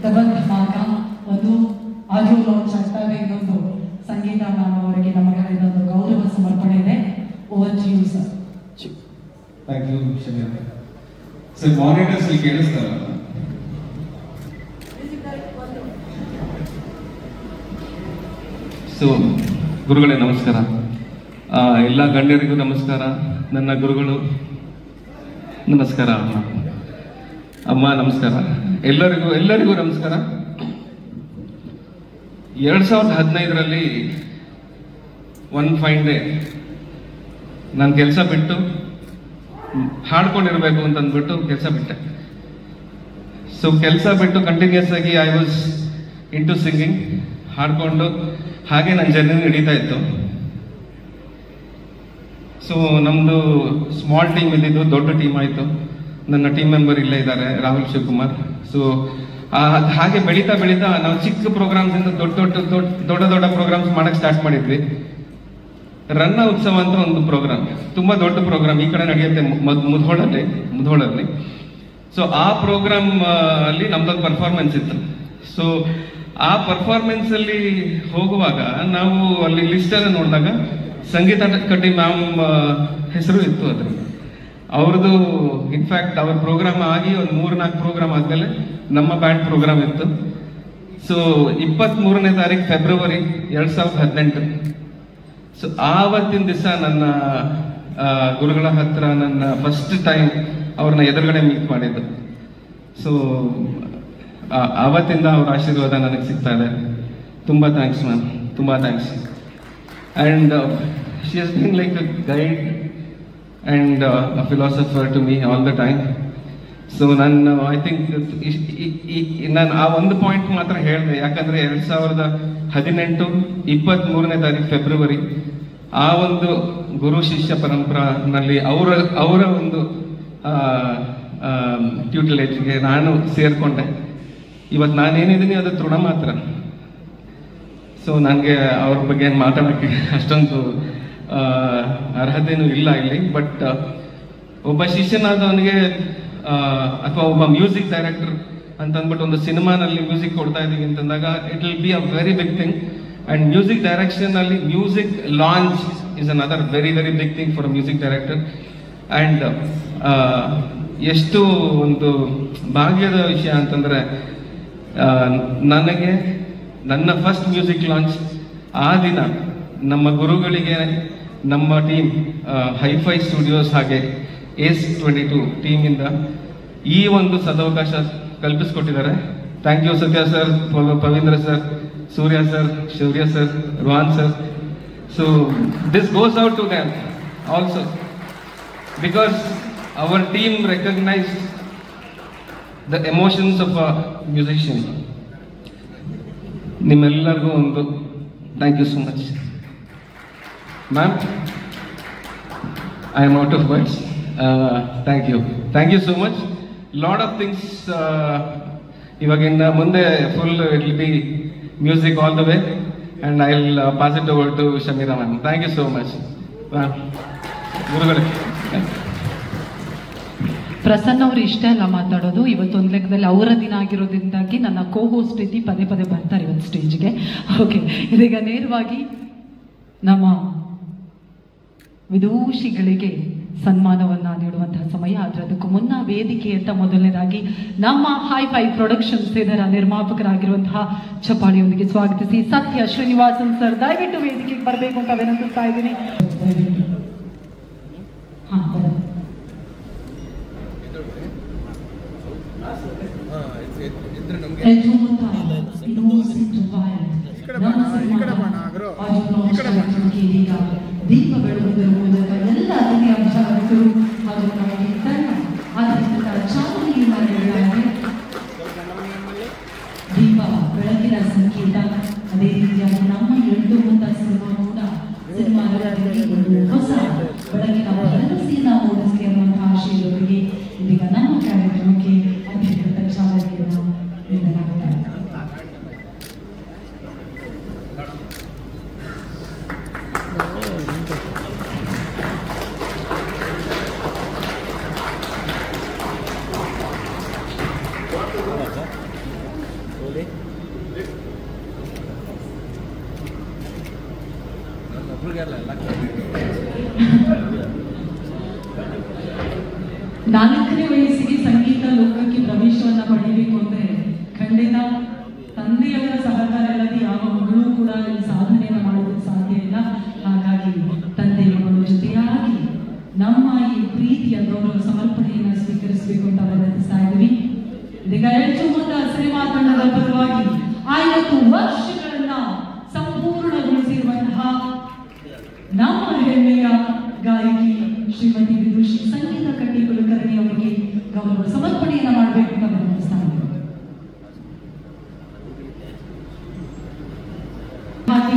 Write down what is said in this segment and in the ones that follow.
Double dhamaka ಒಂದು audio launch ಆಗ್ತಾ ಇದೆ, ಇನ್ನೊಂದು ಸಂಗೀತ ಮ್ಯಾಮ್ ಅವರಿಗೆ ನಮ್ಮ ಕಡೆಯಿಂದ ಒಂದು ಗೌರವ ಸಮರ್ಪಣೆ ಇದೆ. Over to you sir. Thank you Shameera sir. Monitors ಅಲ್ಲಿ ಕೇಳಿಸ್ತಾರ? ಸೊ ಗುರುಗಳೇ ನಮಸ್ಕಾರ, ಎಲ್ಲ ಗಣ್ಯರಿಗೂ ನಮಸ್ಕಾರ, ನನ್ನ ಗುರುಗಳು ನಮಸ್ಕಾರ, ಅಮ್ಮ ನಮಸ್ಕಾರ, ಎಲ್ಲರಿಗೂ ನಮಸ್ಕಾರ. 2015ರಲ್ಲಿ ಒನ್ ಫೈನ್ ಡೇ ನಾನು ಕೆಲಸ ಬಿಟ್ಟು ಹಾಡ್ಕೊಂಡಿರ್ಬೇಕು ಅಂತ ಅಂದ್ಬಿಟ್ಟು ಕೆಲಸ ಬಿಟ್ಟೆ. ಸೊ ಕೆಲಸ ಬಿಟ್ಟು ಕಂಟಿನ್ಯೂಸ್ ಆಗಿ I was in to singing, ಹಾಡ್ಕೊಂಡು ಹಾಗೆ ನನ್ನ ಜರ್ನಿ ನಡೀತಾ ಇತ್ತು. ಸೊ ನಮ್ಮದು ಸ್ಮಾಲ್ ಟೀಮ್ ಇದ್ದಿದ್ದು ದೊಡ್ಡ ಟೀಮ್ ಆಯಿತು. ನನ್ನ ಟೀಮ್ ಮೆಂಬರ್ ಇಲ್ಲೇ ಇದ್ದಾರೆ, ರಾಹುಲ್ ಶಿವಕುಮಾರ್. ಸೊ ಹಾಗೆ ಬೆಳೀತಾ ನಾವು ಚಿಕ್ಕ ಪ್ರೋಗ್ರಾಮ್ಸ್ ಇಂದ ದೊಡ್ಡ ಪ್ರೋಗ್ರಾಮ್ಸ್ ಮಾಡಕ್ ಸ್ಟಾರ್ಟ್ ಮಾಡಿದ್ವಿ. ರನ್ನ ಉತ್ಸವ ಅಂತ ಒಂದು ಪ್ರೋಗ್ರಾಮ್, ತುಂಬಾ ದೊಡ್ಡ ಪ್ರೋಗ್ರಾಮ್, ಈ ಕಡೆ ನಡೆಯುತ್ತೆ ಮುಧೋಳಲ್ಲಿ. ಸೊ ಆ ಪ್ರೋಗ್ರಾಮ್ ಅಲ್ಲಿ ನಮ್ದೊಂದು ಪರ್ಫಾರ್ಮೆನ್ಸ್ ಇತ್ತು. ಸೊ ಆ ಪರ್ಫಾರ್ಮೆನ್ಸ್ ಅಲ್ಲಿ ಹೋಗುವಾಗ ನಾವು ಅಲ್ಲಿ ಲಿಸ್ಟ್ ಅನ್ನು ನೋಡಿದಾಗ ಸಂಗೀತ ಕಟ್ಟಿ ಮ್ಯಾಮ್ ಹೆಸರು ಇತ್ತು ಅದ್ರಲ್ಲಿ. ಅವ್ರದ್ದು ಇನ್ಫ್ಯಾಕ್ಟ್ ಅವ್ರ ಪ್ರೋಗ್ರಾಮ್ ಆಗಿ ಒಂದು 3-4 ಪ್ರೋಗ್ರಾಮ್ ಆದ್ಮೇಲೆ ನಮ್ಮ ಬ್ಯಾಂಡ್ ಪ್ರೋಗ್ರಾಮ್ ಇತ್ತು. ಸೊ 23ನೇ ತಾರೀಕು ಫೆಬ್ರವರಿ 2018. ಸೊ ಆವತ್ತಿನ ದಿವಸ ನನ್ನ ಗುರುಗಳ ಹತ್ರ ನನ್ನ ಫಸ್ಟ್ ಟೈಮ್ ಅವ್ರನ್ನ ಎದುರುಗಡೆ ಮೀಟ್ ಮಾಡಿದ್ದು. ಸೊ ಆವತ್ತಿಂದ ಅವ್ರ ಆಶೀರ್ವಾದ ನನಗೆ ಸಿಗ್ತಾ ಇದೆ. ತುಂಬಾ ಥ್ಯಾಂಕ್ಸ್ ಮ್ಯಾಮ್, ತುಂಬಾ thanks. And she has been like a guide and a philosopher to me all the time. So ನಾನು ಐ ಥಿಂಕ್ ನಾನು ಆ ಒಂದು ಪಾಯಿಂಟ್ ಮಾತ್ರ ಹೇಳಿದೆ, ಯಾಕಂದ್ರೆ 2018 23ನೇ ತಾರೀಕು ಫೆಬ್ರವರಿ ಆ ಒಂದು ಗುರು ಶಿಷ್ಯ ಪರಂಪರಾನಲ್ಲಿ ಅವರ ಒಂದು ಟ್ಯೂಟಲೇಜ್ಗೆ ನಾನು ಸೇರ್ಕೊಂಡೆ. ಇವತ್ತು ನಾನೇನಿದ್ದೀನಿ ಅದು ತೃಣ ಮಾತ್ರ. ಸೊ ನನಗೆ ಅವ್ರ ಬಗ್ಗೆ ಮಾತಾಡೋಕ್ಕೆ ಅಷ್ಟೊಂದು ಅರ್ಹತೆನೂ ಇಲ್ಲ ಇಲ್ಲಿ. ಬಟ್ ಒಬ್ಬ ಶಿಷ್ಯನಾದವನಿಗೆ ಅಥವಾ ಒಬ್ಬ ಮ್ಯೂಸಿಕ್ ಡೈರೆಕ್ಟರ್ ಅಂತ ಅಂದ್ಬಿಟ್ಟು ಒಂದು ಸಿನಿಮಾನಲ್ಲಿ ಮ್ಯೂಸಿಕ್ ಕೊಡ್ತಾ ಇದ್ದೀವಿ ಅಂತಂದಾಗ it will be a very big thing. And music direction ಅಲ್ಲಿ music launch is another very big thing for a music director. And ಎಷ್ಟು ಒಂದು ಭಾಗ್ಯದ ವಿಷಯ ಅಂತಂದ್ರೆ, ನನಗೆ ನನ್ನ ಫಸ್ಟ್ ಮ್ಯೂಸಿಕ್ ಲಾಂಚ್ ಆ ದಿನ ನಮ್ಮ ಗುರುಗಳಿಗೆ ನಮ್ಮ ಟೀಮ್ ಹೈಫೈ ಸ್ಟುಡಿಯೋಸ್ ಹಾಗೆ ACE22 ಟೀಮಿಂದ ಈ ಒಂದು ಸದವಕಾಶ ಕಲ್ಪಿಸ್ಕೊಟ್ಟಿದ್ದಾರೆ. Thank you Satya sir, Pavindra sir, Surya sir, Shaurya sir, Rohan sir. So this goes out to them also because our team recognised the emotions of a musician. ನಿಮ್ಮೆಲ್ಲರಿಗೂ ಒಂದು thank you so much ma'am. I am out of words. Thank you so much. Lot of things ಇವಾಗಿನ ಮುಂದೆ full it will be music all the way and I will pass it over to Shameera ma'am. Thank you so much ma'am. ಗುರುಗಳೇ ಪ್ರಸನ್ನ ಅವರು ಇಷ್ಟೇ ಅಲ್ಲ ಮಾತಾಡೋದು, ಇವತ್ತೊಂದು ಲೆಕ್ಕದಲ್ಲಿ ಅವರ ದಿನ ಆಗಿರೋದ್ರಿಂದಾಗಿ ನನ್ನ ಕೋ ಹೋಸ್ಟ್ ರೀತಿ ಪದೇ ಬರ್ತಾರೆ ಇವತ್ತು ಸ್ಟೇಜ್ಗೆ. ಓಕೆ, ಇದೀಗ ನೇರವಾಗಿ ನಮ್ಮ ವಿದೂಷಿಗಳಿಗೆ ಸನ್ಮಾನವನ್ನ ನೀಡುವಂತಹ ಸಮಯ. ಆದ್ರೆ ಅದಕ್ಕೂ ಮುನ್ನ ವೇದಿಕೆ ಅಂತ ಮೊದಲನೇದಾಗಿ ನಮ್ಮ ಹೈಫೈ ಪ್ರೊಡಕ್ಷನ್ಸ್ ಇದರ ನಿರ್ಮಾಪಕರಾಗಿರುವಂತಹ ಚಪ್ಪಾಳಿಯೊಂದಿಗೆ ಸ್ವಾಗತಿಸಿ ಸತ್ಯ ಶ್ರೀನಿವಾಸನ್ ಸರ್ ದಯವಿಟ್ಟು ವೇದಿಕೆಗೆ ಬರಬೇಕು ಅಂತ ವಿನಂತಿಸ್ತಾ ಇದ್ದೀನಿ. ದೀಪ ಬೆಳಗುವುದರ ಮೂಲಕ ಎಲ್ಲ ಅತಿಥಿ ಅಂಶಗಳು ಹಾಗೂ ನಮಗೆ ತಂಡ ಅದರಿಂದ ಚಾಲನೆಯನ್ನು ನೀಡಲಾಗಿದೆ. ದೀಪ ಬೆಳಕಿನ ಸಂಕೇತ. ಅದೇ ರೀತಿಯಾಗಿ ನಮ್ಮ 8 ಮುಂತ ಸಿನಿಮಾ ಕೂಡ ಸಿನಿಮಾದಲ್ಲಿ ಒಂದು ಹೊಸ ಬೆಳಕಿನ ಭರವಸೆಯನ್ನು ಮೂಡಿಸಲಿ ಅನ್ನುವಂತಹ ಆಶಯದೊಂದಿಗೆ ಇದೀಗ ನಮ್ಮ ಕಾರ್ಯಕ್ರಮಕ್ಕೆ ಅಧಿಕೃತ ಚಾಲನೆಯನ್ನು ನೀಡಲಾಗುತ್ತದೆ. 4ನೇ ವಯಸ್ಸಿಗೆ ಸಂಗೀತ ಲೋಕಕ್ಕೆ ಪ್ರವೇಶವನ್ನ ಪಡೆಯಬೇಕು ಅಂದ್ರೆ ಖಂಡಿತ ತಂದೆಯವರ ಸಹಕಾರ ಇಲ್ಲದೆ ಯಾವ ಮಗಳು ಕೂಡ ಈ ಸಾಧನೆಯನ್ನು ಮಾಡೋದಕ್ಕೆ ಸಾಧ್ಯ ಇಲ್ಲ. ಹಾಗಾಗಿ ತಂದೆ ಮಗಳು ಜೊತೆಯಾಗಿ ನಮ್ಮ ಈ ಪ್ರೀತಿಯ ಗೌರವ ಸಮರ್ಪಣೆಯನ್ನು ಸ್ವೀಕರಿಸಬೇಕು ಅಂತ ವಿನಂತಿಸ್ತಾ ಇದ್ದೀವಿ. ಇದೀಗ ಎಳ್ಚುಮುತ್ತ ಸಿನಿಮಾ ತಂಡದ ಪರವಾಗಿ 50 ವರ್ಷಗಳನ್ನ ಸಂಪೂರ್ಣಗೊಳಿಸಿರುವಂತಹ ನಮ್ಮ ಹೆಮ್ಮೆಯ ಗಾಯಕಿ ಶ್ರೀಮತಿ ವಿದುಷಿ ಸಂಗೀತ ಕಟ್ಟಿ ಕುಲಕರ್ಣಿ ಅವರಿಗೆ ಗೌರವ ಸಮರ್ಪಣೆಯನ್ನ ಮಾಡಬೇಕು ಅಂತ ವಿನಂತಿಸ್ತಾ ಇದ್ದೀವಿ.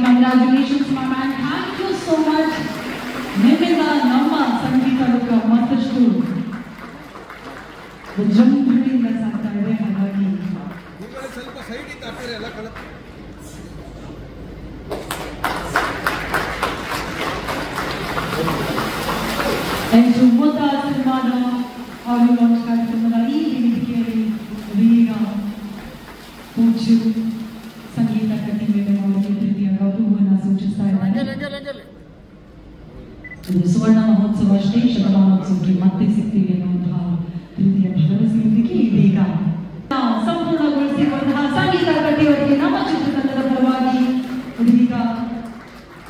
Congratulations, my man. Thank you so much. ನಿಮ್ಮಿಂದ ನಮ್ಮ ಸಂಗೀತ ಲೋಕ ಮತ್ತಷ್ಟು ವಿಜೃಂಭಣೆಯಿಂದ ಸಾಗ್ತಾ ಇದೆ. ಹಾಗಾಗಿ ಸ್ವಲ್ಪ ಸೈಡ್ ಇತ್ತು ಆ ಕಡೆ ಎಲ್ಲ ಕಳ ಶಿವಮೊಗ್ಗ ಸಿನಿಮಾದ ಆಡಿಯೋ ಲಾಂಚ್ ಕಾರ್ಯಕ್ರಮದ ಈ ವೇದಿಕೆಯಲ್ಲಿ ಈಗ ಪೂಜ್ಯರು ಸಂಗೀತ ಕಟ್ಟಿ ಮೇಲೆ ಅವರಿಗೆ ಪ್ರೀತಿಯ ಗೌರವವನ್ನು ಸೂಚಿಸ್ತಾ ಇದ್ದಾರೆ. ಇದು ಸುವರ್ಣ ಮಹೋತ್ಸವ ಅಷ್ಟೇ, ಶತಮಾನೋತ್ಸವಕ್ಕೆ ಮತ್ತೆ ಸಿಗ್ತೀವಿ ಅನ್ನುವಂತಹ ಪ್ರೀತಿಯ ಭರವಸೆಯೊಂದಿಗೆ ಇದೀಗ ಸಂಪೂರ್ಣಗೊಳಿಸಿರುವಂತಹ ಸಂಗೀತ ಕಟ್ಟಿಯವರಿಗೆ ನಮ್ಮ ಚಿತ್ರತಂಡದ ಪರವಾಗಿ ಇದೀಗ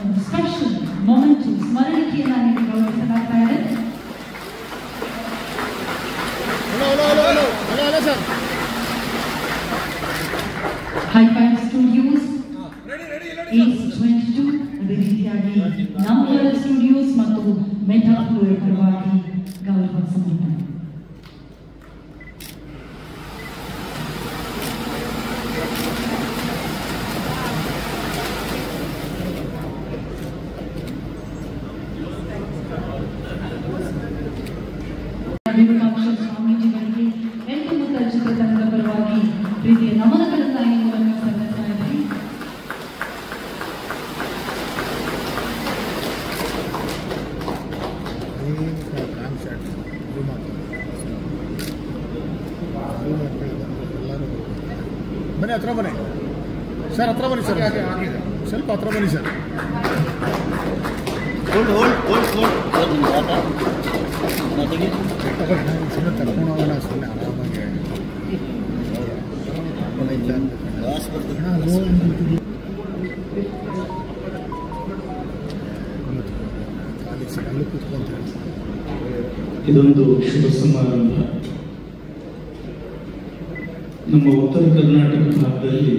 ಒಂದು ಸ್ಪೆಷಲ್ ಮೊಮೆಂಟ್ ಸ್ಮರಣಿಕೆಯನ್ನ ನಿಮಗೆ ಗೌರವಿಸಲಾಗ್ತಾ ಇದೆ. ಹೈಫೈ ಸ್ಟುಡಿಯೋಸ್ H22 ಅದೇ ರೀತಿಯಾಗಿ ನಂಬರ್ ಸ್ಟುಡಿಯೋಸ್ ಮತ್ತು ಮೆಟಾಫ್ಲೋರ್ ಪರವಾಗಿ ಗೌರವ ಸಮರ್ಪಣೆ. ಸ್ವಾಮೀಜಿಗಳಿಗೆ ಎಳ್ಚುಮುತ್ತ ಚಿತ್ರತಂಡದ ಪರವಾಗಿ ಪ್ರೀತಿಯ ನಮನಗಳನ್ನು ಈ ಮೂಲಕ ಸಲ್ಲಿಸ್ತಾ ಇದ್ದೀವಿ. ಬನ್ನಿ, ಹತ್ರ ಬನ್ನಿ ಸರ್, ಹತ್ರ ಬನ್ನಿ ಸರ್, ಸ್ವಲ್ಪ ಹತ್ರ ಬನ್ನಿ ಸರ್. ಸುಮ್ಮನೆ ತರ್ಕೊಂಡು ಹೋಗೋಣ, ಸುಮ್ಮನೆ ಆರಾಮಾಗಿ ಅಲ್ಲಿ ಕೂತ್ಕೊಂತಾರೆ. ಇದೊಂದು ಶುಭ ಸಮಾರಂಭ. ನಮ್ಮ ಉತ್ತರ ಕರ್ನಾಟಕ ಭಾಗದಲ್ಲಿ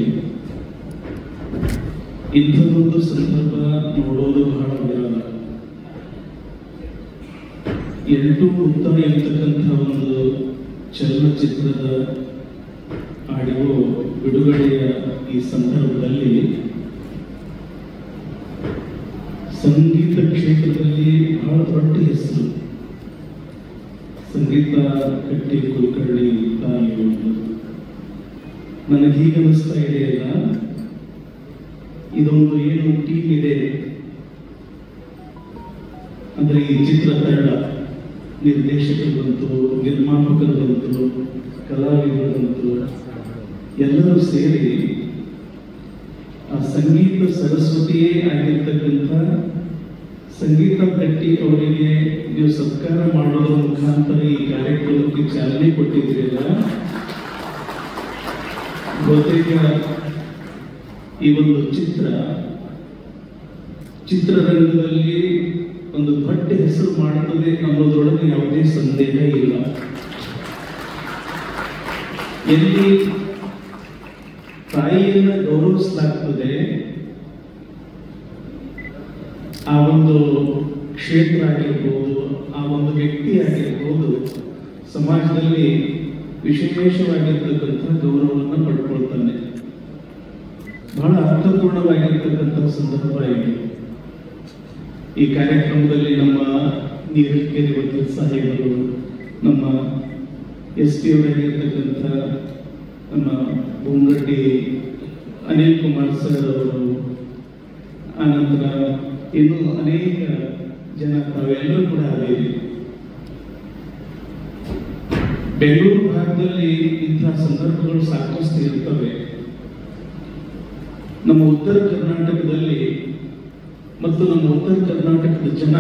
ಇಂಥದೊಂದು ಸಂದರ್ಭ ನೋಡೋದು ಬಹಳ ವಿರಳ. 8 ಮುಕ್ತಾಯ ಇರ್ತಕ್ಕಂಥ ಒಂದು ಚಲನಚಿತ್ರದ ಆಡಿಯೋ ಬಿಡುಗಡೆಯ ಈ ಸಂದರ್ಭದಲ್ಲಿ ಸಂಗೀತ ಕ್ಷೇತ್ರದಲ್ಲಿ ಬಹಳ ದೊಡ್ಡ ಹೆಸರು ಸಂಗೀತ ಕಟ್ಟಿ ಕುಲಕರ್ಣಿ ತಾಯಿಯವರು. ನನಗೆ ಹೀಗೆ ಅನಿಸ್ತಾ ಇದೆಯಲ್ಲ, ಇದೊಂದು ಏನು ಟೀಮ್ ಇದೆ ಅಂದ್ರೆ ಈ ಚಿತ್ರತಂಡ ನಿರ್ದೇಶಕರಂತೂ, ನಿರ್ಮಾಪಕರಂತೂ, ಕಲಾವಿದರಂತೂ ಎಲ್ಲರೂ ಸೇರಿ ಆ ಸಂಗೀತ ಸರಸ್ವತಿಯೇ ಆಗಿರ್ತಕ್ಕಂಥ ಸಂಗೀತ ಕಟ್ಟಿ ಅವರಿಗೆ ನೀವು ಸತ್ಕಾರ ಮಾಡೋದ್ರ ಮುಖಾಂತರ ಈ ಕಾರ್ಯಕ್ರಮಕ್ಕೆ ಚಾಲನೆ ಕೊಟ್ಟಿದ್ದೀರಲ್ಲ, ಬಹುತೇಕ ಈ ಒಂದು ಚಿತ್ರರಂಗದಲ್ಲಿ ಒಂದು ದೊಡ್ಡ ಹೆಸರು ಮಾಡುತ್ತದೆ ಅನ್ನೋದ್ರೊಳಗೆ ಯಾವುದೇ ಸಂದೇಹ ಇಲ್ಲ. ಎಲ್ಲಿ ತಾಯಿಯನ್ನ ಗೌರವಿಸಲಾಗ್ತದೆ ಆ ಒಂದು ಕ್ಷೇತ್ರ ಆಗಿರ್ಬೋದು, ಆ ಒಂದು ವ್ಯಕ್ತಿ ಆಗಿರ್ಬೋದು, ಸಮಾಜದಲ್ಲಿ ವಿಶೇಷವಾಗಿರ್ತಕ್ಕಂಥ ಗೌರವವನ್ನು ಪಡ್ಕೊಳ್ತಾನೆ. ಬಹಳ ಅರ್ಥಪೂರ್ಣವಾಗಿರ್ತಕ್ಕಂಥ ಸಂದರ್ಭ ಇದೆ. ಈ ಕಾರ್ಯಕ್ರಮದಲ್ಲಿ ನಮ್ಮ ನೀರಲ್ಕೆರೆ ವಕೀಲ್ ಸಾಹೇಬರು, ನಮ್ಮ SP ಅವರಾಗಿರ್ತಕ್ಕಂಥ ನಮ್ಮ ಬೊಮ್ಮರೆಡ್ಡಿ ಅನಿಲ್ ಕುಮಾರ್ ಸರ್ ಅವರು, ಆನಂತರ ಇನ್ನೂ ಅನೇಕ ಜನ ತಾವೆಲ್ಲರೂ ಕೂಡ ಅದೇವಿ. ಬೆಂಗಳೂರು ಭಾಗದಲ್ಲಿ ಇಂತಹ ಸಂದರ್ಭಗಳು ಸಾಕಷ್ಟು ಇರ್ತವೆ. ನಮ್ಮ ಉತ್ತರ ಕರ್ನಾಟಕದಲ್ಲಿ ಮತ್ತು ನಮ್ಮ ಉತ್ತರ ಕರ್ನಾಟಕದ ಜನ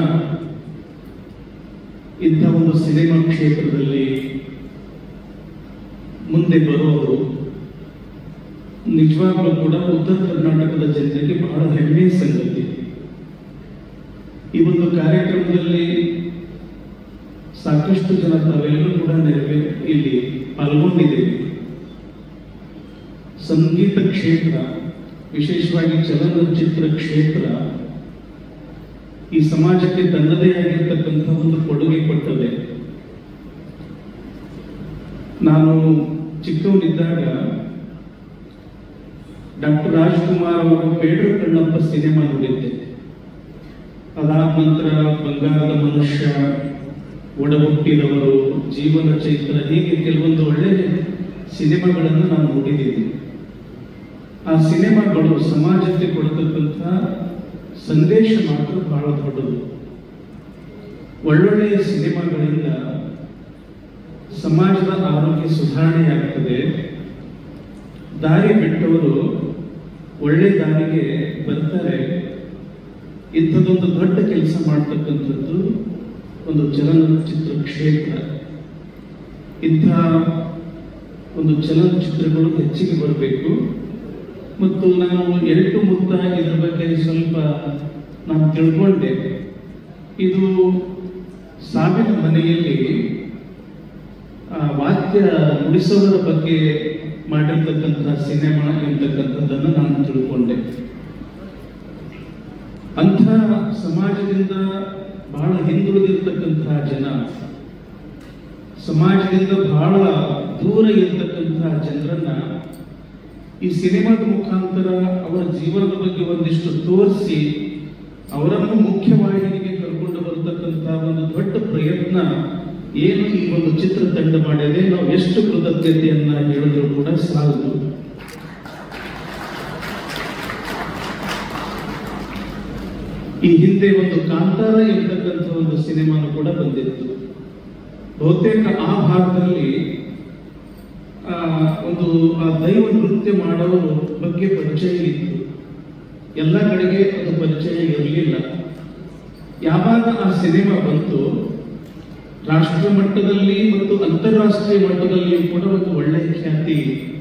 ಇಂಥ ಒಂದು ಸಿನಿಮಾ ಕ್ಷೇತ್ರದಲ್ಲಿ ಮುಂದೆ ಬರೋದು ನಿಜವಾಗ್ಲೂ ಕೂಡ ಉತ್ತರ ಕರ್ನಾಟಕದ ಜನತೆಗೆ ಬಹಳ ಹೆಮ್ಮೆಯ ಸಂಗತಿ. ಈ ಒಂದು ಕಾರ್ಯಕ್ರಮದಲ್ಲಿ ಸಾಕಷ್ಟು ಜನ ತಾವೆಲ್ಲರೂ ಕೂಡ ಇಲ್ಲಿ ಪಾಲ್ಗೊಂಡಿದ್ದೇವೆ. ಸಂಗೀತ ಕ್ಷೇತ್ರ, ವಿಶೇಷವಾಗಿ ಚಲನಚಿತ್ರ ಕ್ಷೇತ್ರ ಈ ಸಮಾಜಕ್ಕೆ ತನ್ನದೇ ಆಗಿರ್ತಕ್ಕಂಥ ಒಂದು ಕೊಡುಗೆ ಕೊಟ್ಟದೆ. ನಾನು ಚಿಕ್ಕವನಿದ್ದಾಗ ಡಾಕ್ಟರ್ ರಾಜ್ಕುಮಾರ್ ಅವರು ಬೇಡರ ಕಣ್ಣಪ್ಪ ಸಿನಿಮಾ ನೋಡಿದ್ದೆ. ಅದಾದ ನಂತರ ಬಂಗಾರದ ಮನುಷ್ಯ, ಒಡಹುಟ್ಟಿದವರು, ಜೀವನ ಚೈತ್ರ, ಹೀಗೆ ಕೆಲವೊಂದು ಒಳ್ಳೆ ಸಿನಿಮಾಗಳನ್ನು ನಾನು ನೋಡಿದ್ದೀನಿ. ಆ ಸಿನಿಮಾಗಳು ಸಮಾಜಕ್ಕೆ ಕೊಡತಕ್ಕಂಥ ಸಂದೇಶ ಮಾತ್ರ ಬಹಳ ದೊಡ್ಡದು. ಒಳ್ಳೊಳ್ಳೆಯ ಸಿನಿಮಾಗಳಿಂದ ಸಮಾಜದ ಆರೋಗ್ಯ ಸುಧಾರಣೆಯಾಗ್ತದೆ. ದಾರಿ ಬಿಟ್ಟವರು ಒಳ್ಳೆ ದಾರಿಗೆ ಬರ್ತಾರೆ. ಇಂಥದ್ದೊಂದು ದೊಡ್ಡ ಕೆಲಸ ಮಾಡ್ತಕ್ಕಂಥದ್ದು ಒಂದು ಚಲನಚಿತ್ರ ಕ್ಷೇತ್ರ. ಇಂಥ ಒಂದು ಚಲನಚಿತ್ರಗಳು ಹೆಚ್ಚಿಗೆ ಬರಬೇಕು. ಮತ್ತು ನಾನು ಎರಡು ಮುತ್ತ ಇದರ ಬಗ್ಗೆ ಸ್ವಲ್ಪ ನಾನು ತಿಳ್ಕೊಂಡೆ. ಇದು ಸಾವಿನ ಮನೆಯಲ್ಲಿ ವಾದ್ಯ ನುಡಿಸೋದರ ಬಗ್ಗೆ ಮಾಡಿರ್ತಕ್ಕಂಥ ಸಿನಿಮಾ ಎಂತಕ್ಕಂಥದ್ದನ್ನು ನಾನು ತಿಳ್ಕೊಂಡೆ. ಅಂಥ ಸಮಾಜದಿಂದ ಬಹಳ ಹಿಂದುಳಿದಿರ್ತಕ್ಕಂತಹ ಜನ, ಸಮಾಜದಿಂದ ಬಹಳ ದೂರ ಇರ್ತಕ್ಕಂತಹ ಜನರನ್ನ ಈ ಸಿನಿಮಾದ ಮುಖಾಂತರ ಅವರ ಜೀವನದ ಬಗ್ಗೆ ಒಂದಿಷ್ಟು ತೋರಿಸಿ ಅವರನ್ನು ಮುಖ್ಯವಾಹಿನಿಗೆ ಕರ್ಕೊಂಡು ಬರತಕ್ಕಂತಹ ಒಂದು ದೊಡ್ಡ ಪ್ರಯತ್ನ ಏನು ಈ ಒಂದು ಚಿತ್ರತಂಡ ಮಾಡಿದೆ. ನಾವು ಎಷ್ಟು ಕೃತಜ್ಞತೆಯನ್ನ ಹೇಳಿದ್ರು ಕೂಡ ಸಾಲದು. ಈ ಹಿಂದೆ ಒಂದು ಕಾಂತಾರ ಎಂತಕ್ಕಂಥ ಒಂದು ಸಿನಿಮಾನು ಕೂಡ ಬಂದಿತ್ತು. ಬಹುತೇಕ ಆ ಭಾಗದಲ್ಲಿ ಒಂದು ದೈವ ನೃತ್ಯ ಮಾಡೋರ ಬಗ್ಗೆ ಪರಿಚಯ ಇತ್ತು. ಎಲ್ಲ ಕಡೆಗೆ ಅದು ಪರಿಚಯ ಇರಲಿಲ್ಲ. ಯಾವಾಗ ಆ ಸಿನಿಮಾ ಬಂತು, ರಾಷ್ಟ್ರ ಮಟ್ಟದಲ್ಲಿ ಮತ್ತು ಅಂತಾರಾಷ್ಟ್ರೀಯ ಮಟ್ಟದಲ್ಲಿಯೂ ಕೂಡ ಒಂದು ಒಳ್ಳೆಯ ಖ್ಯಾತಿ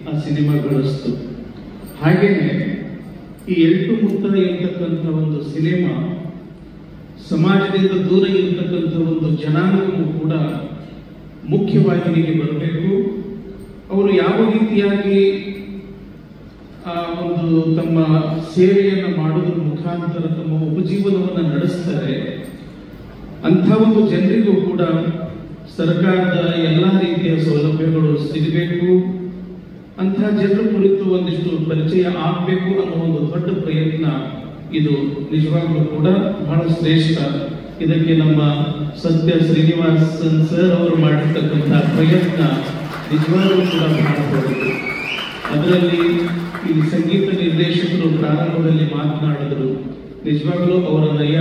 ಆ ಸಿನಿಮಾ ಗಳಿಸ್ತು. ಹಾಗೇನೆ ಈ ಎಲ್ಟು ಮುತ್ತ ಇರ್ತಕ್ಕಂಥ ಒಂದು ಸಿನಿಮಾ ಸಮಾಜದಿಂದ ದೂರ ಇರತಕ್ಕಂಥ ಒಂದು ಜನಾಂಗವೂ ಕೂಡ ಮುಖ್ಯವಾಹಿನಿಗೆ ಬರಬೇಕು. ಅವರು ಯಾವ ರೀತಿಯಾಗಿ ಒಂದು ತಮ್ಮ ಸೇವೆಯನ್ನು ಮಾಡೋದ್ರ ಮುಖಾಂತರ ತಮ್ಮ ಉಪಜೀವನವನ್ನು ನಡೆಸ್ತಾರೆ, ಅಂಥ ಒಂದು ಜನರಿಗೂ ಕೂಡ ಸರ್ಕಾರದ ಎಲ್ಲ ರೀತಿಯ ಸೌಲಭ್ಯಗಳು ಸಿಗಬೇಕು. ಅಂಥ ಜನರ ಕುರಿತು ಒಂದಿಷ್ಟು ಪರಿಚಯ ಆಗಬೇಕು ಅನ್ನೋ ಒಂದು ದೊಡ್ಡ ಪ್ರಯತ್ನ ಇದು ನಿಜವಾಗ್ಲೂ ಕೂಡ ಬಹಳ ಶ್ರೇಷ್ಠ. ಇದಕ್ಕೆ ನಮ್ಮ ಸತ್ಯ ಶ್ರೀನಿವಾಸನ್ ಸರ್ ಅವರು ಮಾಡಿರ್ತಕ್ಕಂಥ ಪ್ರಯತ್ನ ನಿಜವಾಗ್ಲೂ ಕೂಡ ಬಹಳ ದೊಡ್ಡದು. ಅದರಲ್ಲಿ ಈ ಸಂಗೀತ ನಿರ್ದೇಶಕರು ಪ್ರಾರಂಭದಲ್ಲಿ ಮಾತನಾಡಿದರು. ನಿಜವಾಗ್ಲೂ ಅವರ ನಯ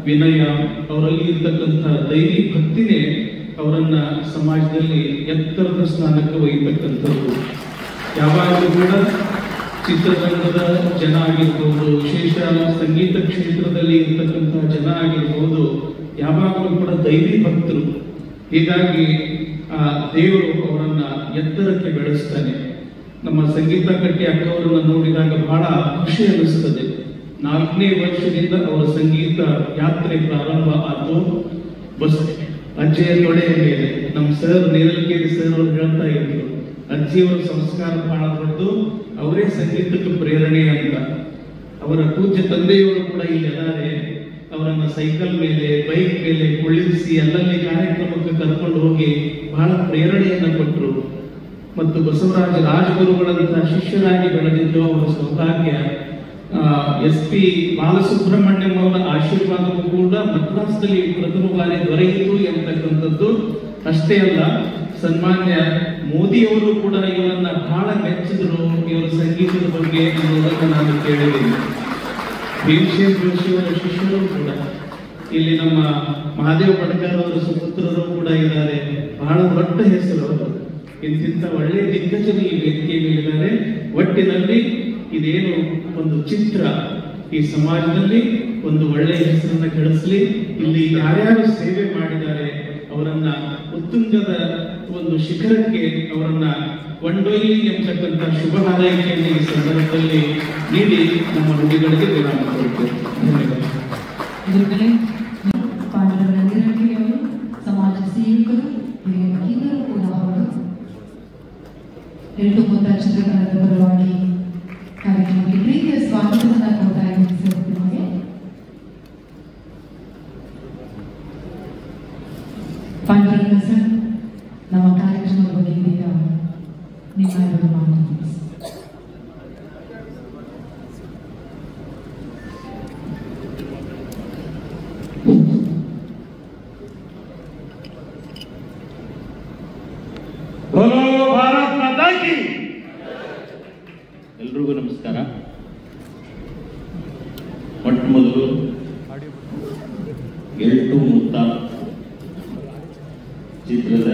ವಿನಯ, ಅವರಲ್ಲಿ ಇರ್ತಕ್ಕಂಥ ಧೈರ್ಯ ಭಕ್ತಿನೇ ಅವರನ್ನ ಸಮಾಜದಲ್ಲಿ ಎತ್ತರದ ಸ್ಥಾನಕ್ಕೆ ಒಯ್ಯತಕ್ಕಂಥದ್ದು. ಯಾವಾಗಲೂ ಕೂಡ ಚಿತ್ರರಂಗದ ಜನ ಆಗಿರ್ಬೋದು, ವಿಶೇಷ ಸಂಗೀತ ಕ್ಷೇತ್ರದಲ್ಲಿ ಇರ್ತಕ್ಕಂತಹ ಜನ ಆಗಿರ್ಬೋದು, ಯಾವಾಗಲೂ ಕೂಡ ದೈವಿ ಭಕ್ತರು. ಹೀಗಾಗಿ ಆ ದೇವರು ಅವರನ್ನ ಎತ್ತರಕ್ಕೆ ಬೆಳೆಸ್ತಾನೆ. ನಮ್ಮ ಸಂಗೀತ ಕಟ್ಟಿ ಅಕ್ಕವರನ್ನ ನೋಡಿದಾಗ ಬಹಳ ಖುಷಿ ಅನಿಸ್ತದೆ. 4ನೇ ವರ್ಷದಿಂದ ಅವರ ಸಂಗೀತ ಯಾತ್ರೆ ಪ್ರಾರಂಭ ಆಯ್ತು. ಬಸ್ ಅಜ್ಜಿಯ ತೊಡೆಯ ಮೇಲೆ ನಮ್ಮ ಸರ್ ನೀರಲ್ಕೇರಿ ಸರ್ ಅವರು ಹೇಳ್ತಾ ಇದ್ರು, ಅಜ್ಜಿಯವರ ಸಂಸ್ಕಾರ ಬಹಳ ದೊಡ್ಡದು, ಅವರೇ ಸಂಗೀತಕ್ಕೆ ಪ್ರೇರಣೆ ಅಂತ. ಅವರ ಪೂಜ್ಯ ತಂದೆಯವರು ಕೂಡ ಇಲ್ಲಿ ಅದಾರೆ. ಅವರನ್ನ ಸೈಕಲ್ ಮೇಲೆ, ಬೈಕ್ ಮೇಲೆ ಕುಳ್ಳಿರಿಸಿ ಅಲ್ಲಲ್ಲಿ ಕಾರ್ಯಕ್ರಮಕ್ಕೆ ಕರ್ಕೊಂಡು ಹೋಗಿ ಬಹಳ ಪ್ರೇರಣೆಯನ್ನ ಕೊಟ್ಟರು. ಮತ್ತು ಬಸವರಾಜ ರಾಜಗುರುಗಳಂತಹ ಶಿಷ್ಯರಾಗಿ ಬೆಳೆದಿದ್ದು ಅವರ ಸೌಭಾಗ್ಯ. SP ಬಾಲಸುಬ್ರಹ್ಮಣ್ಯಂ ಅವರ ಆಶೀರ್ವಾದವೂ ಕೂಡ ಮದ್ರಾಸ್ನಲ್ಲಿ ಪ್ರಥಮ ಬಾರಿ ದೊರೆಯಿತು ಎಂತಕ್ಕಂಥದ್ದು ಅಷ್ಟೇ ಅಲ್ಲ, ಸನ್ಮಾನ್ಯ ಮೋದಿಯವರು ಕೂಡ ಇವರನ್ನ ಬಹಳ ಮೆಚ್ಚಿದ್ರು ಇವರ ಸಂಗೀತದ ಬಗ್ಗೆ ಅನ್ನೋದನ್ನು ನಾನು ಕೇಳಿದ್ದೀನಿ. ಭೀಮಸೇನ್ ಜೋಶಿಯವರ ಶಿಷ್ಯರು ಕೂಡ ಇಲ್ಲಿ ನಮ್ಮ ಮಹಾದೇವ ಪಡ್ಕರ್ ಅವರ ಸುಪುತ್ರರು ಕೂಡ ಇದ್ದಾರೆ. ಬಹಳ ದೊಡ್ಡ ಹೆಸರು ಅವರು. ಇಂತಿಂತ ಒಳ್ಳೆಯ ದಿಗ್ಗಜರು ಈ ವೇದಿಕೆ ಮೇಲಿದ್ದಾರೆ. ಒಟ್ಟಿನಲ್ಲಿ ಇದೇನು ಒಂದು ಚಿತ್ರ ಈ ಸಮಾಜದಲ್ಲಿ ಒಂದು ಒಳ್ಳೆಯ ಹೆಸರನ್ನ ಗಳಿಸಲಿ. ಇಲ್ಲಿ ಯಾರ್ಯಾರು ಸೇವೆ ಮಾಡಿದ್ದಾರೆ ಅವರನ್ನ ಉತ್ತುಂಗದ ಒಂದು ಶಿಖರಕ್ಕೆ ಅವರನ್ನ ಕೊಂಡೊಯ್ಯಲಿ ಎಂಬತಕ್ಕಂಥ ಶುಭ ಹಾರೈಕೆಯನ್ನು ಈ ಸಂದರ್ಭದಲ್ಲಿ ನೀಡಿ ನಮ್ಮ ನುಡಿಗಳಿಗೆ ವಿರಾಮ ಕೊಡುತ್ತೇವೆ. ಧನ್ಯವಾದ. ಪಾಂಡವರ ನಿರಟಿಯವರು, ಸಮಾಜ ಸೇವಕರು, ಹಿರಿಯ ವಕೀಲರು ಕೂಡ ಅವರು 8 ಮೊತ್ತ ಚಿತ್ರಕಲದ ಪರವಾಗಿ ಕಾರ್ಯಕ್ರಮಕ್ಕೆ ಪ್ರೀತಿಯ ಸ್ವಾಗತವನ್ನು ಕೊಡ್ತಾ ಇದ್ದೇವೆ. ಪಾಂಡುರಂಗ ಸರ್, ನಮ್ಮ ಕಾರ್ಯಕ್ರಮದ ಬಗ್ಗೆ ಇದೀಗ ನಿಮ್ಮೆಲ್ಲರೂ ಮಾತನಾಡಿ. ಭಾರತ್ ಮಾತಾ ಕಿ. ಎಲ್ರಿಗೂ ನಮಸ್ಕಾರ. ಮೊಟ್ಟ ಮೊದಲು 8 ಮುತ್ತ ಚಿತ್ರದ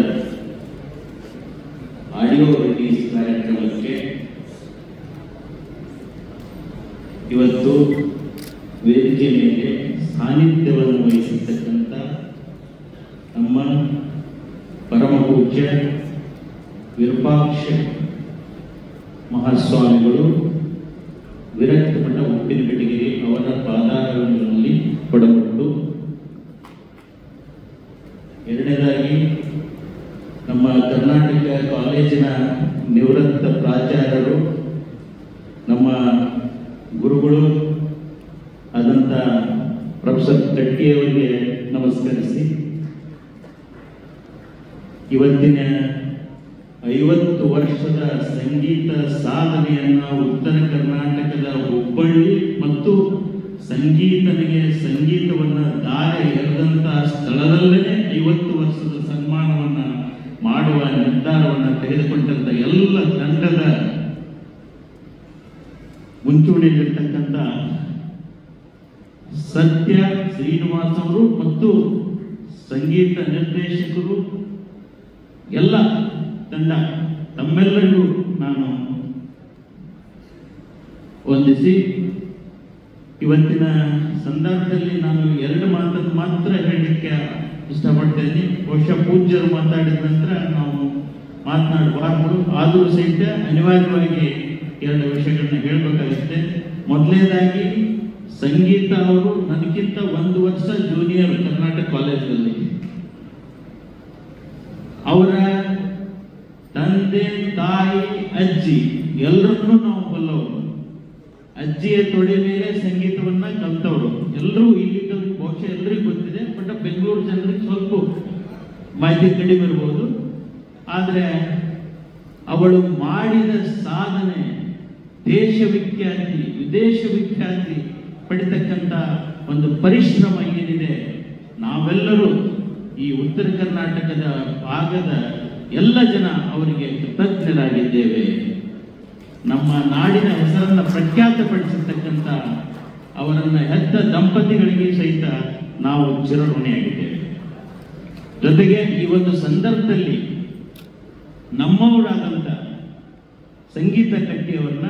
ಆಡಿಯೋ ರಿಲೀಸ್ ಕಾರ್ಯಕ್ರಮಕ್ಕೆ ಇವತ್ತು ವೇದಿಕೆ ಮೇಲೆ ಸಾನ್ನಿಧ್ಯವನ್ನು ವಹಿಸಿರ್ತಕ್ಕಂಥ ನಮ್ಮ ಪರಮ ಪೂಜ್ಯ ವಿರೂಪಾಕ್ಷ ಮಹಾಸ್ವಾಮಿಗಳು ವಿರಕ್ತ ಮಠ ಉಪ್ಪಿನಪೆಟ್ಟಿಗೆರೆ ಅವರ ಪಾದಾರಗಳಲ್ಲಿ ಕೊಡಪಟ್ಟು, ಎರಡನೇದಾಗಿ ನಮ್ಮ ಕರ್ನಾಟಕ ಕಾಲೇಜಿನ ನಿವೃತ್ತ ಪ್ರಾಚಾರ್ಯರು, ನಮ್ಮ ಗುರುಗಳು ಆದಂಥ ಪ್ರೊಫೆಸರ್ ಕಟ್ಟಿಯವರಿಗೆ ನಮಸ್ಕರಿಸಿ, ಇವತ್ತಿನ 50 ವರ್ಷದ ಸಂಗೀತ ಸಾಧನೆಯನ್ನ ಉತ್ತರ ಕರ್ನಾಟಕದ ಹುಬ್ಬಳ್ಳಿ ಮತ್ತು ಸಂಗೀತವನ್ನ ದಾರಿ ಎರೆದಂತ ಸ್ಥಳದಲ್ಲೇ 50 ವರ್ಷದ ಸನ್ಮಾನವನ್ನ ಮಾಡುವ ನಿರ್ಧಾರವನ್ನು ತೆಗೆದುಕೊಂಡಂತ ಎಲ್ಲ ತಂಡದ ಮುಂಚೂಣಿಯಲ್ಲಿರ್ತಕ್ಕಂಥ ಸತ್ಯ ಶ್ರೀನಿವಾಸ್ ಅವರು ಮತ್ತು ಸಂಗೀತ ನಿರ್ದೇಶಕರು ಎಲ್ಲ ತಂಡ ತಮ್ಮೆಲ್ಲರಿಗೂ ನಾನು ವಂದಿಸಿ, ಇವತ್ತಿನ ಸಂದರ್ಭದಲ್ಲಿ ನಾನು 2 ಮಾತನ್ನು ಮಾತ್ರ ಹೇಳಲಿಕ್ಕೆ ಇಷ್ಟಪಡ್ತೇನೆ. ಬಹುಶಃ ಪೂಜ್ಯರು ಮಾತಾಡಿದ ನಂತರ ನಾವು ಮಾತನಾಡಬಾರ್ದು, ಆದರೂ ಸಹಿತ ಅನಿವಾರ್ಯವಾಗಿ 2 ವಿಷಯಗಳನ್ನ ಹೇಳಬೇಕಾಗುತ್ತೆ. ಮೊದಲನೇದಾಗಿ ಸಂಗೀತ ಅವರು ನನಗಿಂತ 1 ವರ್ಷ ಜೂನಿಯರ್ ಕರ್ನಾಟಕ ಕಾಲೇಜಲ್ಲಿ. ಅವರ ತಂದೆ, ತಾಯಿ, ಅಜ್ಜಿ ಎಲ್ಲರನ್ನೂ ನಾವು ಬಲ್ಲವರು. ಅಜ್ಜಿಯ ತೊಡೆ ಮೇಲೆ ಸಂಗೀತವನ್ನ ಕಲ್ತವರು ಎಲ್ಲರೂ. ಇಲ್ಲಿದ್ದವ್ರಿಗೆ ಬಹುಶಃ ಎಲ್ಲರಿಗೂ ಗೊತ್ತಿದೆ, ಬಟ್ ಬೆಂಗಳೂರು ಜನರಿಗೆ ಸ್ವಲ್ಪ ಮಾಹಿತಿ ಕಡಿಮೆ ಇರ್ಬೋದು. ಆದರೆ ಅವಳು ಮಾಡಿದ ಸಾಧನೆ ದೇಶವಿಖ್ಯಾತಿ, ವಿದೇಶ ವಿಖ್ಯಾತಿ ಪಡಿತಕ್ಕಂಥ ಒಂದು ಪರಿಶ್ರಮ ಏನಿದೆ, ನಾವೆಲ್ಲರೂ ಈ ಉತ್ತರ ಕರ್ನಾಟಕದ ಭಾಗದ ಎಲ್ಲ ಜನ ಅವರಿಗೆ ಕೃತಜ್ಞರಾಗಿದ್ದೇವೆ. ನಮ್ಮ ನಾಡಿನ ಹೆಸರನ್ನು ಪ್ರಖ್ಯಾತಪಡಿಸಿರ್ತಕ್ಕಂಥ ಅವರನ್ನ ಹೆತ್ತ ದಂಪತಿಗಳಿಗೆ ಸಹಿತ ನಾವು ಚಿರಋಣಿಯಾಗಿದ್ದೇವೆ. ಜೊತೆಗೆ ಈ ಒಂದು ಸಂದರ್ಭದಲ್ಲಿ ನಮ್ಮವರಾದಂಥ ಸಂಗೀತ ಕಟ್ಟಿಯವರನ್ನ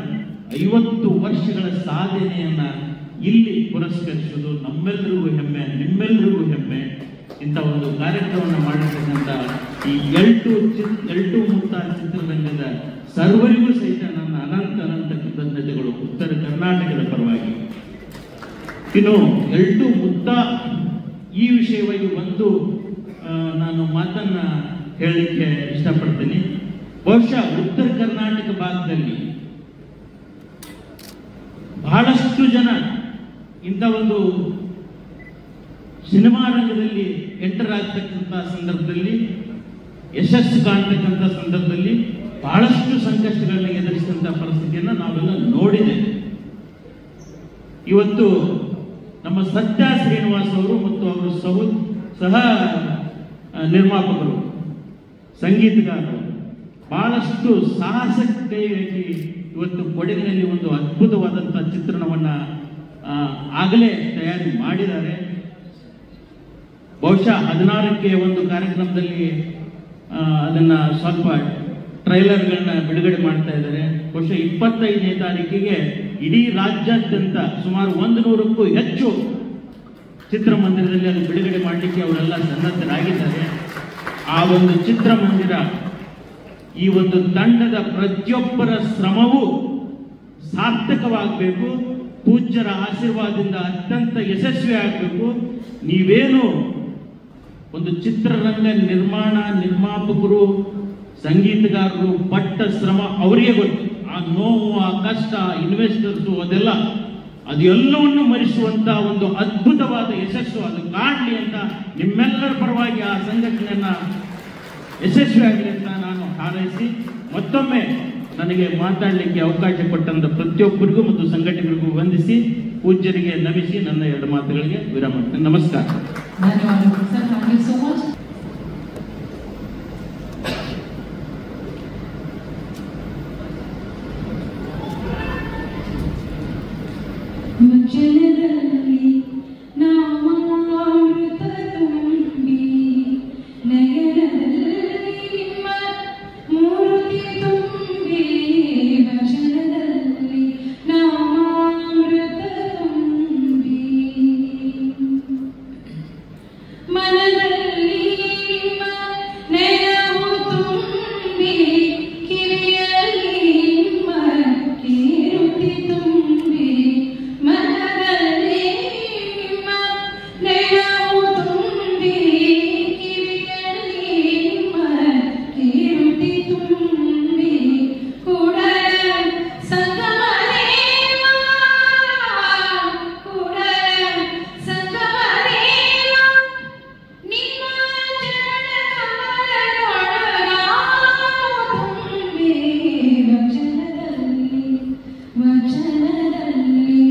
50 ವರ್ಷಗಳ ಸಾಧನೆಯನ್ನ ಇಲ್ಲಿ ಪುರಸ್ಕರಿಸುವುದು ನಮ್ಮೆಲ್ಲರಿಗೂ ಹೆಮ್ಮೆ, ನಿಮ್ಮೆಲ್ಲರಿಗೂ ಹೆಮ್ಮೆ. ಇಂಥ ಒಂದು ಕಾರ್ಯಕ್ರಮವನ್ನು ಮಾಡಿರ್ತಕ್ಕಂಥ ಈ ಎಲ್ಟು ಮುತ್ತ ಚಿತ್ರರಂಗದ ಸರ್ವರಿಗೂ ಸಹಿತ ನನ್ನ ಅನಂತ ಕೃತಜ್ಞತೆಗಳು ಉತ್ತರ ಕರ್ನಾಟಕದ ಪರವಾಗಿ. ಇನ್ನು ಎಲ್ಟು ಮುತ್ತ ಈ ವಿಷಯವಾಗಿ ನಾನು ಮಾತನ್ನ ಹೇಳಲಿಕ್ಕೆ ಇಷ್ಟಪಡ್ತೀನಿ. ಬಹುಶಃ ಉತ್ತರ ಕರ್ನಾಟಕ ಭಾಗದಲ್ಲಿ ಬಹಳಷ್ಟು ಜನ ಇಂಥ ಒಂದು ಸಿನಿಮಾ ರಂಗದಲ್ಲಿ ಎಂಟರ್ ಆಗ್ತಕ್ಕಂಥ ಸಂದರ್ಭದಲ್ಲಿ, ಯಶಸ್ಸು ಕಾಣ್ತಕ್ಕಂಥ ಸಂದರ್ಭದಲ್ಲಿ ಬಹಳಷ್ಟು ಸಂಕಷ್ಟಗಳನ್ನ ಎದುರಿಸಿದಂಥ ಪರಿಸ್ಥಿತಿಯನ್ನು ನಾವೆಲ್ಲ ನೋಡಿದ್ದೇವೆ. ಇವತ್ತು ನಮ್ಮ ಸತ್ಯ ಶ್ರೀನಿವಾಸ್ ಅವರು ಮತ್ತು ಅವರು ಸಹ ನಿರ್ಮಾಪಕರು, ಸಂಗೀತಗಾರರು ಬಹಳಷ್ಟು ಸಾಹಸಕ್ಕೆ ಕೈ ಹಾಕಿ ಇವತ್ತು ಕೊಡಗಿನಲ್ಲಿ ಒಂದು ಅದ್ಭುತವಾದಂಥ ಚಿತ್ರಣವನ್ನ ಆಗಲೇ ತಯಾರಿ ಮಾಡಿದ್ದಾರೆ. ಬಹುಶಃ 16ಕ್ಕೆ ಒಂದು ಕಾರ್ಯಕ್ರಮದಲ್ಲಿ ಅದನ್ನ ಸ್ವಲ್ಪ ಟ್ರೈಲರ್ಗಳನ್ನ ಬಿಡುಗಡೆ ಮಾಡ್ತಾ ಇದ್ದಾರೆ. ಬಹುಶಃ 25ನೇ ತಾರೀಕಿಗೆ ಇಡೀ ರಾಜ್ಯಾದ್ಯಂತ ಸುಮಾರು 100ಕ್ಕೂ ಹೆಚ್ಚು ಚಿತ್ರಮಂದಿರದಲ್ಲಿ ಅದು ಬಿಡುಗಡೆ ಮಾಡಲಿಕ್ಕೆ ಅವರೆಲ್ಲ ಸನ್ನದ್ಧರಾಗಿದ್ದಾರೆ. ಆ ಒಂದು ಚಿತ್ರಮಂದಿರ ಈ ಒಂದು ತಂಡದ ಪ್ರತಿಯೊಬ್ಬರ ಶ್ರಮವೂ ಸಾರ್ಥಕವಾಗಬೇಕು. ಪೂಜ್ಯರ ಆಶೀರ್ವಾದದಿಂದ ಅತ್ಯಂತ ಯಶಸ್ವಿ ಆಗಬೇಕು. ನೀವೇನು ಒಂದು ಚಿತ್ರರಂಗ ನಿರ್ಮಾಪಕರು, ಸಂಗೀತಗಾರರು ಪಟ್ಟ ಶ್ರಮ ಅವರಿಗೆ ಗೊತ್ತು. ಆ ನೋವು, ಆ ಕಷ್ಟ, ಇನ್ವೆಸ್ಟರ್ಸು, ಅದೆಲ್ಲವನ್ನು ಮರೆಸುವಂತ ಒಂದು ಅದ್ಭುತವಾದ ಯಶಸ್ಸು ಅದು ಕಾಣಲಿ ಅಂತ ನಿಮ್ಮೆಲ್ಲರ ಪರವಾಗಿ ಆ ಸಂಘಟನೆಯನ್ನ ಯಶಸ್ವಿಯಾಗಲಿ ಅಂತ ನಾನು ಹಾರೈಸಿ, ಮತ್ತೊಮ್ಮೆ ನನಗೆ ಮಾತಾಡಲಿಕ್ಕೆ ಅವಕಾಶ ಕೊಟ್ಟಂತ ಪ್ರತಿಯೊಬ್ಬರಿಗೂ ಮತ್ತು ಸಂಘಟನೆಗಳಿಗೂ ವಂದಿಸಿ ಪೂಜ್ಯರಿಗೆ ನಮಿಸಿ ನನ್ನ 2 ಮಾತುಗಳಿಗೆ ವಿರಾಮ ಮಾಡ್ತೇನೆ. ನಮಸ್ಕಾರ. ಧನ್ಯವಾದಗಳು sir. Thank you so much. ವಚನದಲ್ಲಿ ನಾಮಾಮೃತ ತುಂಬಿ ನಯನದಲ್ಲಿ ನಿಮ್ಮ ಮೂರ್ತಿ ತುಂಬಿ, ವಚನದಲ್ಲಿ ನಾಮಾಮೃತ ತುಂಬಿ ಮನದಲ್ಲಿ ನಿಮ್ಮ ನೆನಪು ತುಂಬಿ, ಕಿವಿಯಲ್ಲಿ ನಿಮ್ಮ ಕೀರುತಿ ತುಂಬಿ, ಮನದಲ್ಲಿ ನಿಮ್ಮ ನೆನಪು ತುಂಬಿ, ಕಿವಿಯಲ್ಲಿ ನಿಮ್ಮ ಕೀರುತಿ ತುಂಬಿ, ಕೂಡಲ ಸಂಗಮದೇವ, ಕೂಡಲ ಸಂಗಮದೇವ, ನಿಮ್ಮ ಚರಣಕಮಲದೊಳಗಾವು ತುಂಬಿ, ವಚನದಲ್ಲಿ ವಚನದಲ್ಲಿ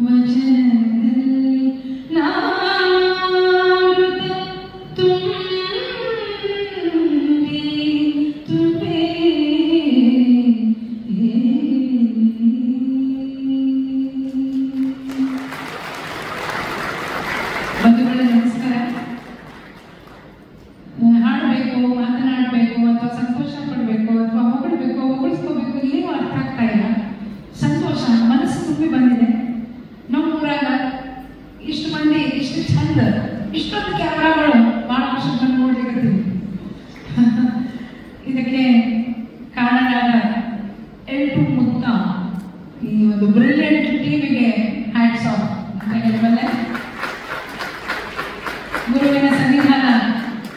ವಚನದಲ್ಲಿ ನಾಮಾಮೃತ ತುಂಬಿ ತುಂಬಿ. ಬಂಧುಗಳೇ ನಮಸ್ಕಾರ. ಹಾಡಬೇಕು, ಮಾತನಾಡಬೇಕು, ಅಥವಾ ಸಂತೋಷ ಪಡಬೇಕು, ಅಥವಾ ಹೊಗಳಬೇಕು, ಹೊಗಳಿಸ್ಕೋಬೇಕು, ಏನೂ ಅರ್ಥ ಆಗ್ತಾ ಇಲ್ಲ. ಸಂತೋಷ ಮನಸ್ಸು ತುಂಬಿ ಬಂದಿದೆ. ನಮ್ಮೂರಾಗ ಇಷ್ಟು ಮಂದಿ, ಇಷ್ಟು ಚಂದ, ಇಷ್ಟೊಂದು ಕ್ಯಾಮ್ರಾಗಳು ಭಾಳ ವರ್ಷ ನೋಡ್ಲಿಕ್ಕೆ ಇದಕ್ಕೆ ಕಾರಣರಾದ ಎಲ್ಟು ಮುತ್ತ ಈ ಒಂದು ಬ್ರಿಲಿಯಂಟ್ ಟೀಮಿಗೆ ಹ್ಯಾಟ್ಸ್ ಆಫ್ ಅಂತ ಹೇಳಬಲ್ಲೆ. ಗುರುವಿನ ಸನ್ನಿಧಾನ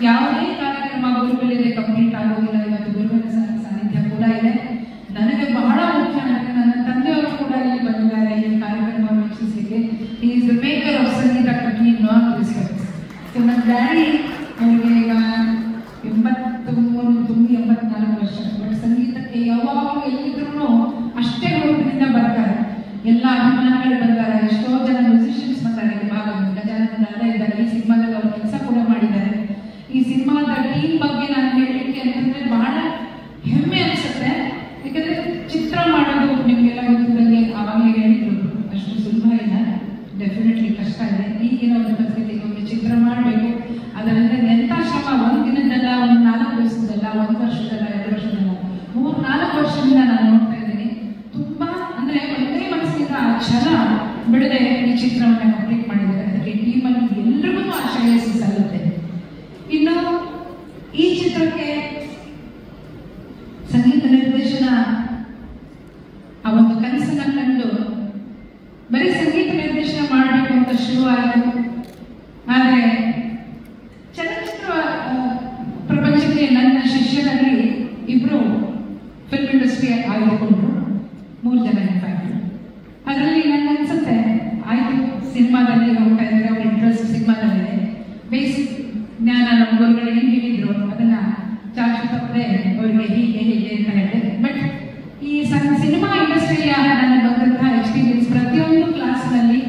ಯಾವುದೇ ಕಾರ್ಯಕ್ರಮ ಗುರುವಿಲ್ಲದೆ ಕಂಪ್ಲೀಟ್ ಆಗೋದಿಲ್ಲ. ಇವತ್ತು ಗುರುವಿನ ಸಾನ್ನಿಧ್ಯ ಕೂಡ ಇದೆ. ನನಗೆ ಬಹಳ ಮುಖ್ಯ ಅಂದರೆ ನನ್ನ ತಂದೆಯವರು ಕೂಡ ಇಲ್ಲಿ ಬಂದಿದ್ದಾರೆ ಈ ಕಾರ್ಯಕ್ರಮ ವೀಕ್ಷಿಸಲಿಕ್ಕೆ. He is the maker of Sangeetha Katni north district. So ನನ್ನ ಡ್ಯಾಡಿ ಅವರಿಗೆ ಈಗ 83 ತುಂಬಿ 84 ವರ್ಷ. ಬಟ್ ಸಂಗೀತಕ್ಕೆ ಯಾವಾಗಲೂ ಎಲ್ಲಿದ್ರು ಅಷ್ಟೇ ಹುರುಪಿನಿಂದ ಬರ್ತಾರೆ. ಎಲ್ಲ ಅಭಿಮಾನಿಗಳು ಬರ್ತಾರೆ, ಎಷ್ಟೋ ಜನ ಮ್ಯೂಸಿಷಿಯನ್ಸ್ ಬಂದ್ದಾರೆ. ಭಾಗ ಗಜಾನನ ದಾದ ಇದ್ದಾರೆ, ಈ ಸಿನಿಮಾದಲ್ಲಿ ಅವರು ಕೆಲಸ ಕೂಡ ಮಾಡಿದ್ದಾರೆ. ಈ ಸಿನಿಮಾದ ಟೀಮ್ ಬಗ್ಗೆ ನಾನು ಹೇಳಲಿಕ್ಕೆ ಅಂತಂದ್ರೆ ಬಹಳ ಹೆಮ್ಮೆ ಅನಿಸುತ್ತೆ. ಯಾಕಂದ್ರೆ ಚಿತ್ರ ಮಾಡೋದು ನಿಮಗೆಲ್ಲ ಗೊತ್ತಿದ್ದಂಗೆ ಆವಾಗಲೇ ಹೇಳಿದ್ರು ಅಷ್ಟು ಸುಲಭ ಇಲ್ಲ, ಡೆಫಿನೆಟ್ಲಿ ಕಷ್ಟ ಇದೆ. ಈಗಿನ ಒಂದು ಪರಿಸ್ಥಿತಿಗೆ ಒಂದು ಚಿತ್ರ ಮಾಡಬೇಕು, ಅದರಿಂದ ಎಂಥ ಶ್ರಮ, ಒಂದು ದಿನದಲ್ಲ, ಒಂದು 4 ದಿವಸದಲ್ಲ, 1 ವರ್ಷದಲ್ಲ, 2 ವರ್ಷದಲ್ಲ, 3-4 ವರ್ಷದಿಂದ ನಾನು ನೋಡ್ತಾ ಇದ್ದೀನಿ. ತುಂಬಾ ಅಂದ್ರೆ ಒಂದೇ ಮನಸ್ಸಿಂದ ಆ ಛಲ ಬಿಡದೆ ಈ ಚಿತ್ರವನ್ನು ಕಂಪ್ಲೀಟ್ ಮಾಡಿದ್ದಾರೆ. ಅದಕ್ಕೆ ಟೀಮಲ್ಲಿ ಎಲ್ರಿಗೂ ಆ ಶ್ರೇಯಸ್ಸು ಸಲ್ಲುತ್ತೆ. ಇನ್ನು ಈ ಚಿತ್ರಕ್ಕೆ ಸಂಗೀತ ನಿರ್ದೇಶನ ಆ ಒಂದು ಕನಸನ್ನ ಕಂಡು ಬರೀ ಸಂಗೀತ ನಿರ್ದೇಶನ ಮಾಡಬೇಕು ಅಂತ ಶುರುವಾಯಿತು. ಆದರೆ ಚಲನಚಿತ್ರ ಪ್ರಪಂಚಕ್ಕೆ ನನ್ನ ಶಿಷ್ಯರಲ್ಲಿ 2 ಫಿಲ್ಮ್ ಇಂಡಸ್ಟ್ರಿ ಆಯ್ದುಕೊಂಡ್ರು, 3 ಜನ ಇನ್ಫ್ಯಾಕ್ಟ್. ಅದರಲ್ಲಿ ನನಗೆ ಅನ್ಸುತ್ತೆ ಆಯ್ತು, ಸಿನಿಮಾದಲ್ಲಿ ಹೋಗ್ತಾ ಇದ್ದಾರೆ, ಅವ್ರ ಇಂಟ್ರೆಸ್ಟ್ ಸಿನಿಮಾದಲ್ಲಿದೆ. ಬೇಸಿಕ್ ಜ್ಞಾನ ನಮ್ಮ ಗುರುಗಳು ಏನು ಹೇಳಿದ್ರು ಅದನ್ನ ಚಾಚು ತಪ್ಪದೆ ಅವರಿಗೆ ಹೀಗೆ ಹೀಗೆ ಅಂತ ಹೇಳಿದೆ. ಬಟ್ ಈ ಸಿನಿಮಾ ಇಂಡಸ್ಟ್ರಿಯ ನನಗೆ ಬಂದಂತಹ ಎಕ್ಸ್ಪೀರಿಯನ್ಸ್ ಪ್ರತಿಯೊಂದು ಕ್ಲಾಸ್ನಲ್ಲಿ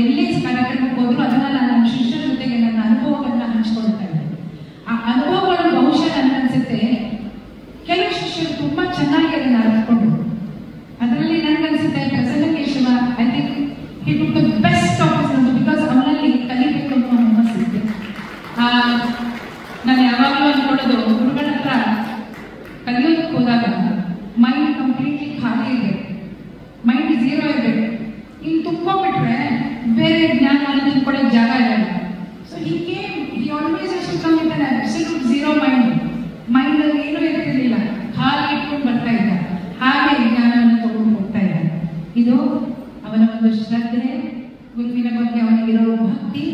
ಎಲ್ಲಿ ಕಾರ್ಯಕ್ರಮಕ್ಕೆ ಹೋದ್ರು ಅದನ್ನ ನನ್ನ ಶಿಷ್ಯರ ಜೊತೆಗೆ ನನ್ನ ಅನುಭವಗಳನ್ನ ಹಂಚ್ಕೊಳ್ತಾ ಇದ್ದೆ. ಆ ಅನುಭವಗಳು ಬಹುಶಃ ನನಗನ್ಸುತ್ತೆ ಕೆಲವು ಶಿಷ್ಯರು ತುಂಬಾ ಚೆನ್ನಾಗಿ ಅದನ್ನ ಅರ್ಥಕೊಂಡು. ಅದರಲ್ಲಿ ನನಗನ್ಸುತ್ತೆ Prasanna Keshava, I think he took the best of his, because ಅವನಲ್ಲಿ ಕಲಿಬೇಕು ಅಂತ ಹುಮ್ಮಸ್ಸಿದೆ. ನಾನು ಯಾವಾಗಲೂ ಅನ್ಕೊಳ್ಳೋದು, ಗುರುಗಳ ಹತ್ರ ಕಲಿಯೋದಕ್ಕೆ ಹೋದಾಗ ಮೈಂಡ್ ಕಂಪ್ಲೀಟ್ಲಿ ಖಾಲಿ ಇರಬೇಕು, ಮೈಂಡ್ ಝೀರೋ ಇರಬೇಕು. ಇನ್ನು ತುಂಬಿಟ್ರೆ ಬೇರೆ ಜ್ಞಾನವನ್ನು ತಿಳ್ಕೊಳ್ಳೋಕೆ ಜಾಗ 0 ಮೈಂಡಲ್ಲಿ ಏನೂ ಇರ್ತಿರ್ಲಿಲ್ಲ, ಹಾಗೆ ಇಟ್ಕೊಂಡು ಬರ್ತಾ ಇದ್ದ, ಹಾಗೆ ಜ್ಞಾನವನ್ನು ತಗೊಂಡು ಹೋಗ್ತಾ ಇದ್ದ. ಇದು ಅವನ ಒಂದು ಶ್ರದ್ಧೆ, ಗುರುವಿನ ಬಗ್ಗೆ ಅವನಿಗಿರೋ ಭಕ್ತಿ,